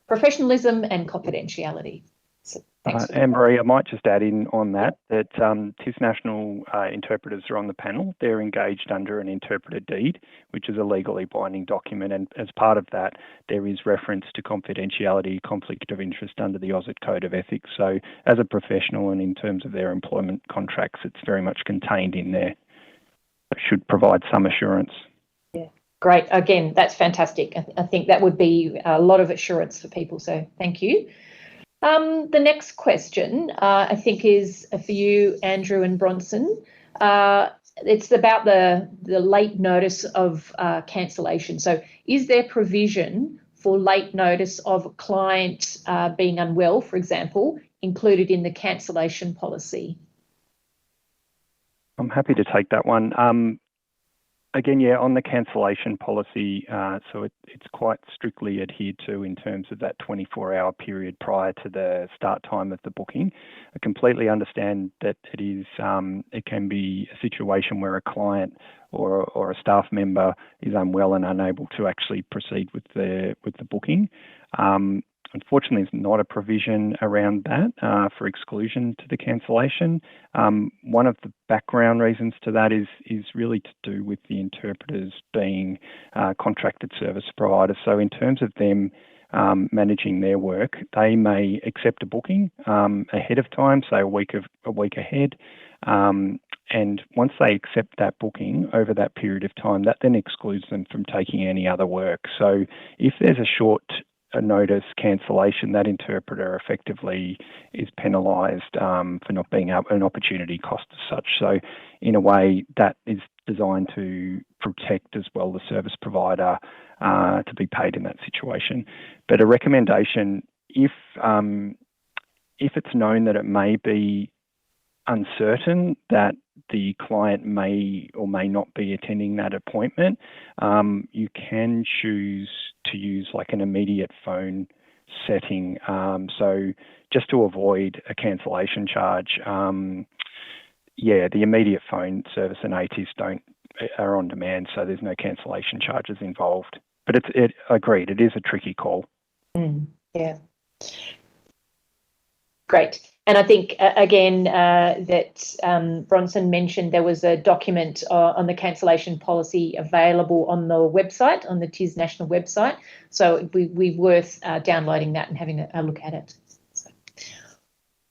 S1: professionalism and confidentiality. So, thanks.
S2: Anne-Marie, I might just add in on that TIS National interpreters are on the panel. They're engaged under an interpreter deed, which is a legally binding document, and as part of that, there is reference to confidentiality, conflict of interest under the AUSIT Code of Ethics. So as a professional and in terms of their employment contracts, it's very much contained in there. It should provide some assurance.
S1: Yeah, great. Again, that's fantastic. I think that would be a lot of assurance for people, so thank you. The next question, I think, is for you, Andrew and Bronson. It's about the late notice of cancellation. So is there provision for late notice of a client being unwell, for example, included in the cancellation policy?
S2: I'm happy to take that one. Again, yeah, on the cancellation policy, so it's quite strictly adhered to in terms of that 24-hour period prior to the start time of the booking. I completely understand that it can be a situation where a client or a staff member is unwell and unable to actually proceed with the booking. Unfortunately, there's not a provision around that for exclusion to the cancellation. One of the background reasons to that is really to do with the interpreters being contracted service providers. So in terms of them managing their work, they may accept a booking ahead of time, say a week ahead. And once they accept that booking over that period of time, that then excludes them from taking any other work. So if there's a notice cancellation, that interpreter effectively is penalised for not being an opportunity cost as such. So in a way, that is designed to protect as well the service provider to be paid in that situation. But a recommendation, if it's known that it may be uncertain that the client may or may not be attending that appointment, you can choose to use like an immediate phone setting. So just to avoid a cancellation charge, the immediate phone service and ATIS are on demand, so there's no cancellation charges involved. But agreed, it is a tricky call.
S1: Yeah. Great. And I think, again, that Bronson mentioned there was a document on the cancellation policy available on the website, on the TIS National website. So it'd be worth downloading that and having a look at it. So,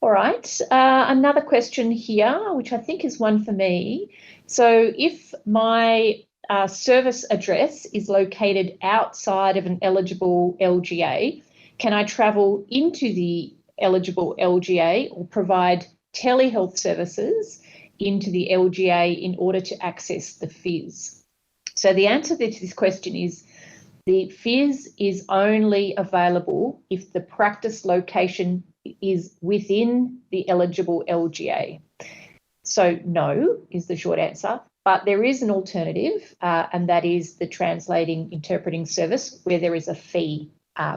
S1: all right. Another question here, which I think is one for me. So if my service address is located outside of an eligible LGA, can I travel into the eligible LGA or provide telehealth services into the LGA in order to access the FIS? So the answer to this question is the FIS is only available if the practice location is within the eligible LGA. So no is the short answer, but there is an alternative, and that is the translating interpreting service where there is a fee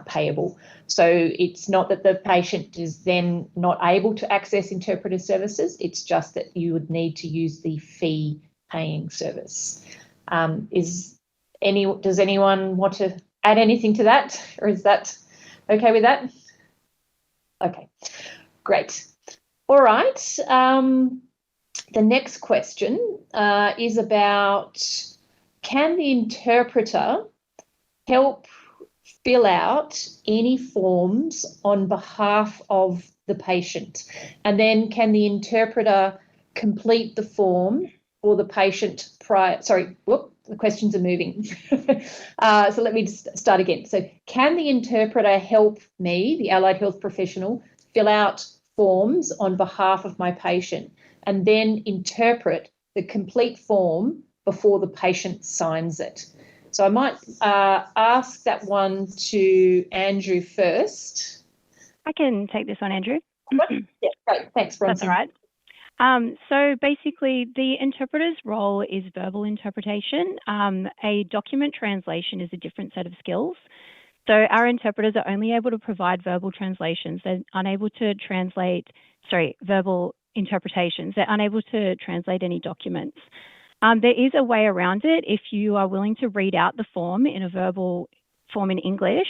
S1: payable. So it's not that the patient is then not able to access interpreter services, it's just that you would need to use the fee paying service. Does anyone want to add anything to that, or is that okay with that? Okay, great. All right. The next question is about, can the interpreter help fill out any forms on behalf of the patient? And then can the interpreter complete the form for the patient prior? Sorry, whoop, the questions are moving. So let me just start again. So can the interpreter help me, the allied health professional, fill out forms on behalf of my patient and then interpret the complete form before the patient signs it? So I might ask that one to Andrew first.
S3: I can take this one, Andrew.
S1: Yeah, great. Thanks, Bronson.
S3: That's all So basically, the interpreter's role is verbal interpretation. A document translation is a different set of skills. So our interpreters are only able to provide verbal translations. They're unable to translate, verbal interpretations. They're unable to translate any documents. There is a way around it. If you are willing to read out the form in a verbal form in English,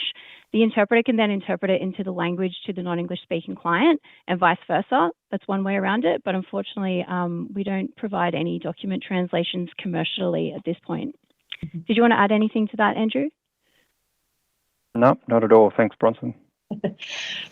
S3: the interpreter can then interpret it into the language to the non-English speaking client and vice versa. That's one way around it. But unfortunately, we don't provide any document translations commercially at this point. Did you want to add anything to that, Andrew?
S2: No, not at all. Thanks, Bronson.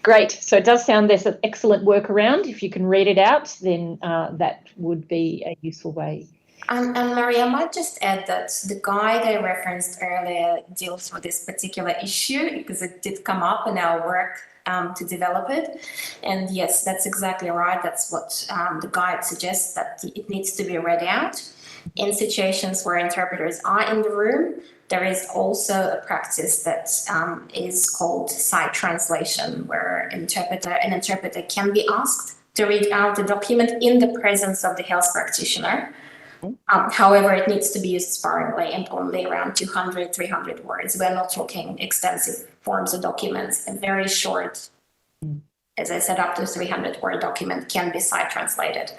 S1: Great. So it does sound there's an excellent workaround. If you can read it out, then that would be a useful way.
S4: And Maria, I might just add that the guide I referenced earlier deals with this particular issue because it did come up in our work to develop it. And yes, that's exactly right. That's what the guide suggests, that it needs to be read out. In situations where interpreters are in the room, there is also a practice that is called side translation, where an interpreter can be asked to read out the document in the presence of the health practitioner. However, it needs to be used sparingly and only around 200, 300 words. We're not talking extensive forms of documents. A very short, as I said, up to 300-word document can be side translated.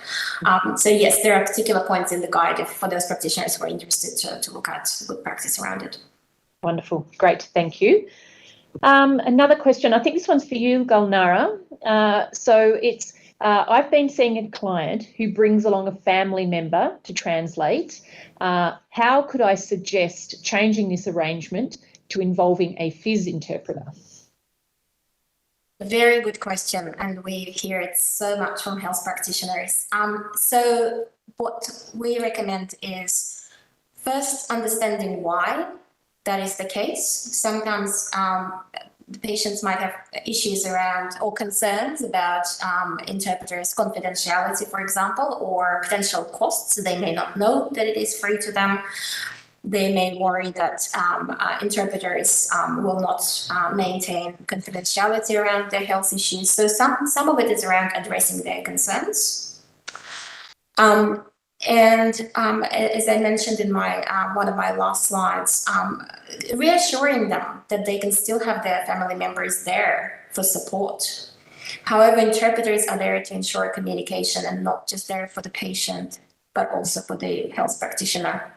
S4: So yes, there are particular points in the guide for those practitioners who are interested to look at good practice around it.
S1: Wonderful. Great. Thank you. Another question. I think this one's for you, Gulnara. So it's, I've been seeing a client who brings along a family member to translate. How could I suggest changing this arrangement to involving a phys interpreter?
S4: Very good question, and we hear it so much from health practitioners. So what we recommend is first understanding why that is the case. Sometimes the patients might have issues around or concerns about interpreters' confidentiality, for example, or potential costs. They may not know that it is free to them. They may worry that interpreters will not maintain confidentiality around their health issues. So some of it is around addressing their concerns. And as I mentioned in my one of my last slides, reassuring them that they can still have their family members there for support. However, interpreters are there to ensure communication and not just there for the patient, but also for the health practitioner.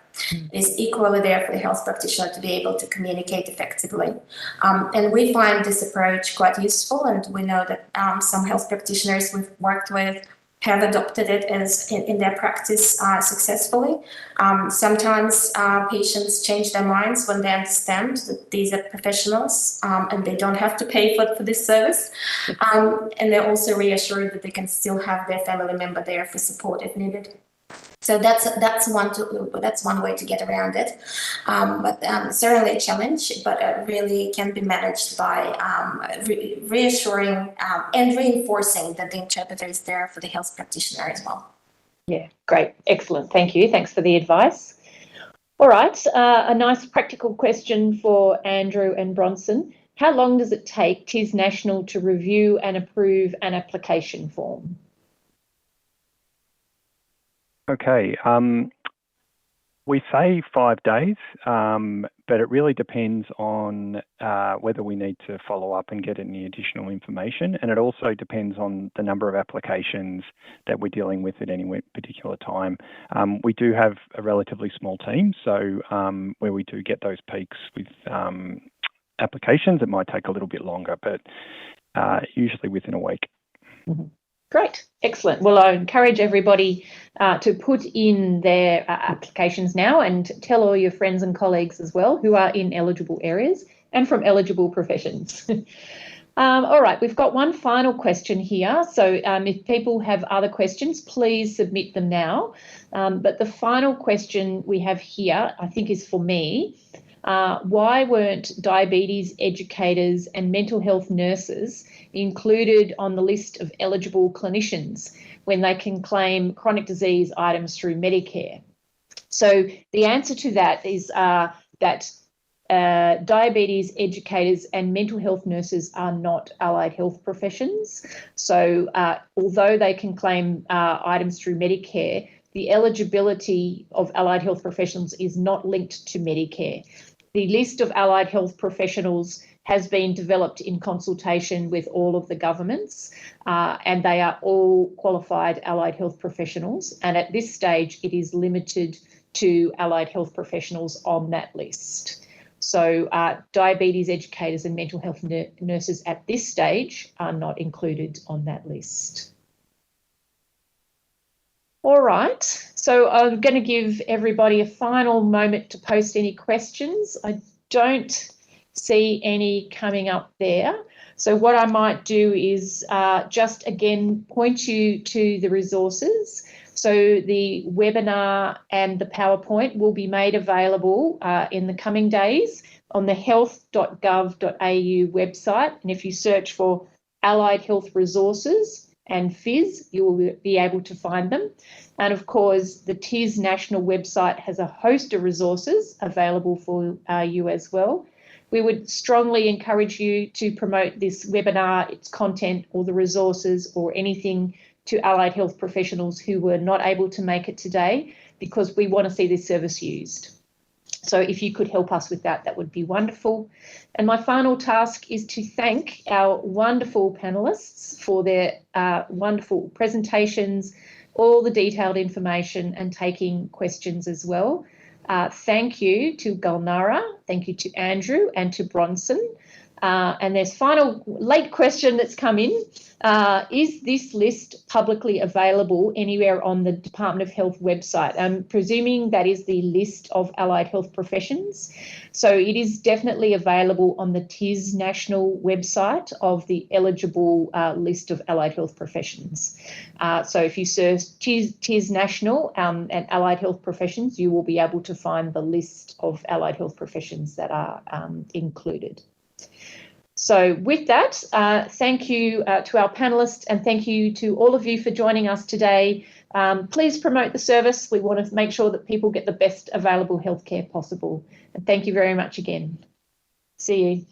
S4: Is equally there for the health practitioner to be able to communicate effectively. And we find this approach quite useful, and we know that some health practitioners we've worked with have adopted it as in their practice successfully. Sometimes patients change their minds when they understand that these are professionals and they don't have to pay for this service. And they're also reassured that they can still have their family member there for support if needed. So that's one way to get around it, but certainly a challenge, but really can be managed by reassuring and reinforcing that the interpreter is there for the health practitioner as well.
S1: Yeah, great, excellent, thank you. Thanks for the advice. All right, a nice practical question for Andrew and Bronson. How long does it take TIS National to review and approve an application form?
S2: Okay, we say 5 days, but it really depends on whether we need to follow up and get any additional information, and it also depends on the number of applications that we're dealing with at any particular time. We do have a relatively small team, so where we do get those peaks with applications, it might take a little bit longer, but usually within a week.
S1: Mm-hmm. Great, excellent. Well, I encourage everybody to put in their applications now and tell all your friends and colleagues as well who are in eligible areas and from eligible professions. All right, we've got one final question here. So if people have other questions, please submit them now. But the final question we have here, I think, is for me. Why weren't diabetes educators and mental health nurses included on the list of eligible clinicians when they can claim chronic disease items through Medicare? So the answer to that is that diabetes educators and mental health nurses are not allied health professions. So although they can claim items through Medicare, the eligibility of allied health professionals is not linked to Medicare. The list of allied health professionals has been developed in consultation with all of the governments, and they are all qualified allied health professionals. And at this stage, it is limited to allied health professionals on that list. So diabetes educators and mental health nurses at this stage are not included on that list. All right, so I'm going to give everybody a final moment to post any questions. I don't see any coming up there. So what I might do is just again point you to the resources. So the webinar and the PowerPoint will be made available in the coming days on the health.gov.au website. And if you search for Allied Health Resources and FIS, you will be able to find them. And of course, the TIS national website has a host of resources available for you as well. We would strongly encourage you to promote this webinar, its content, or the resources, or anything to allied health professionals who were not able to make it today, because we want to see this service used. So if you could help us with that, that would be wonderful. And my final task is to thank our wonderful panellists for their wonderful presentations, all the detailed information, and taking questions as well. Thank you to Gulnara, thank you to Andrew and to Bronson. And there's final late question that's come in. Is this list publicly available anywhere on the Department of Health website? I'm presuming that is the list of allied health professions. So it is definitely available on the TIS national website of the eligible list of allied health professions. So if you search TIS national and allied health professions, you will be able to find the list of allied health professions that are included. So with that, thank you to our panellists, and thank you to all of you for joining us today. Please promote the service. We want to make sure that people get the best available healthcare possible. And thank you very much again. See you.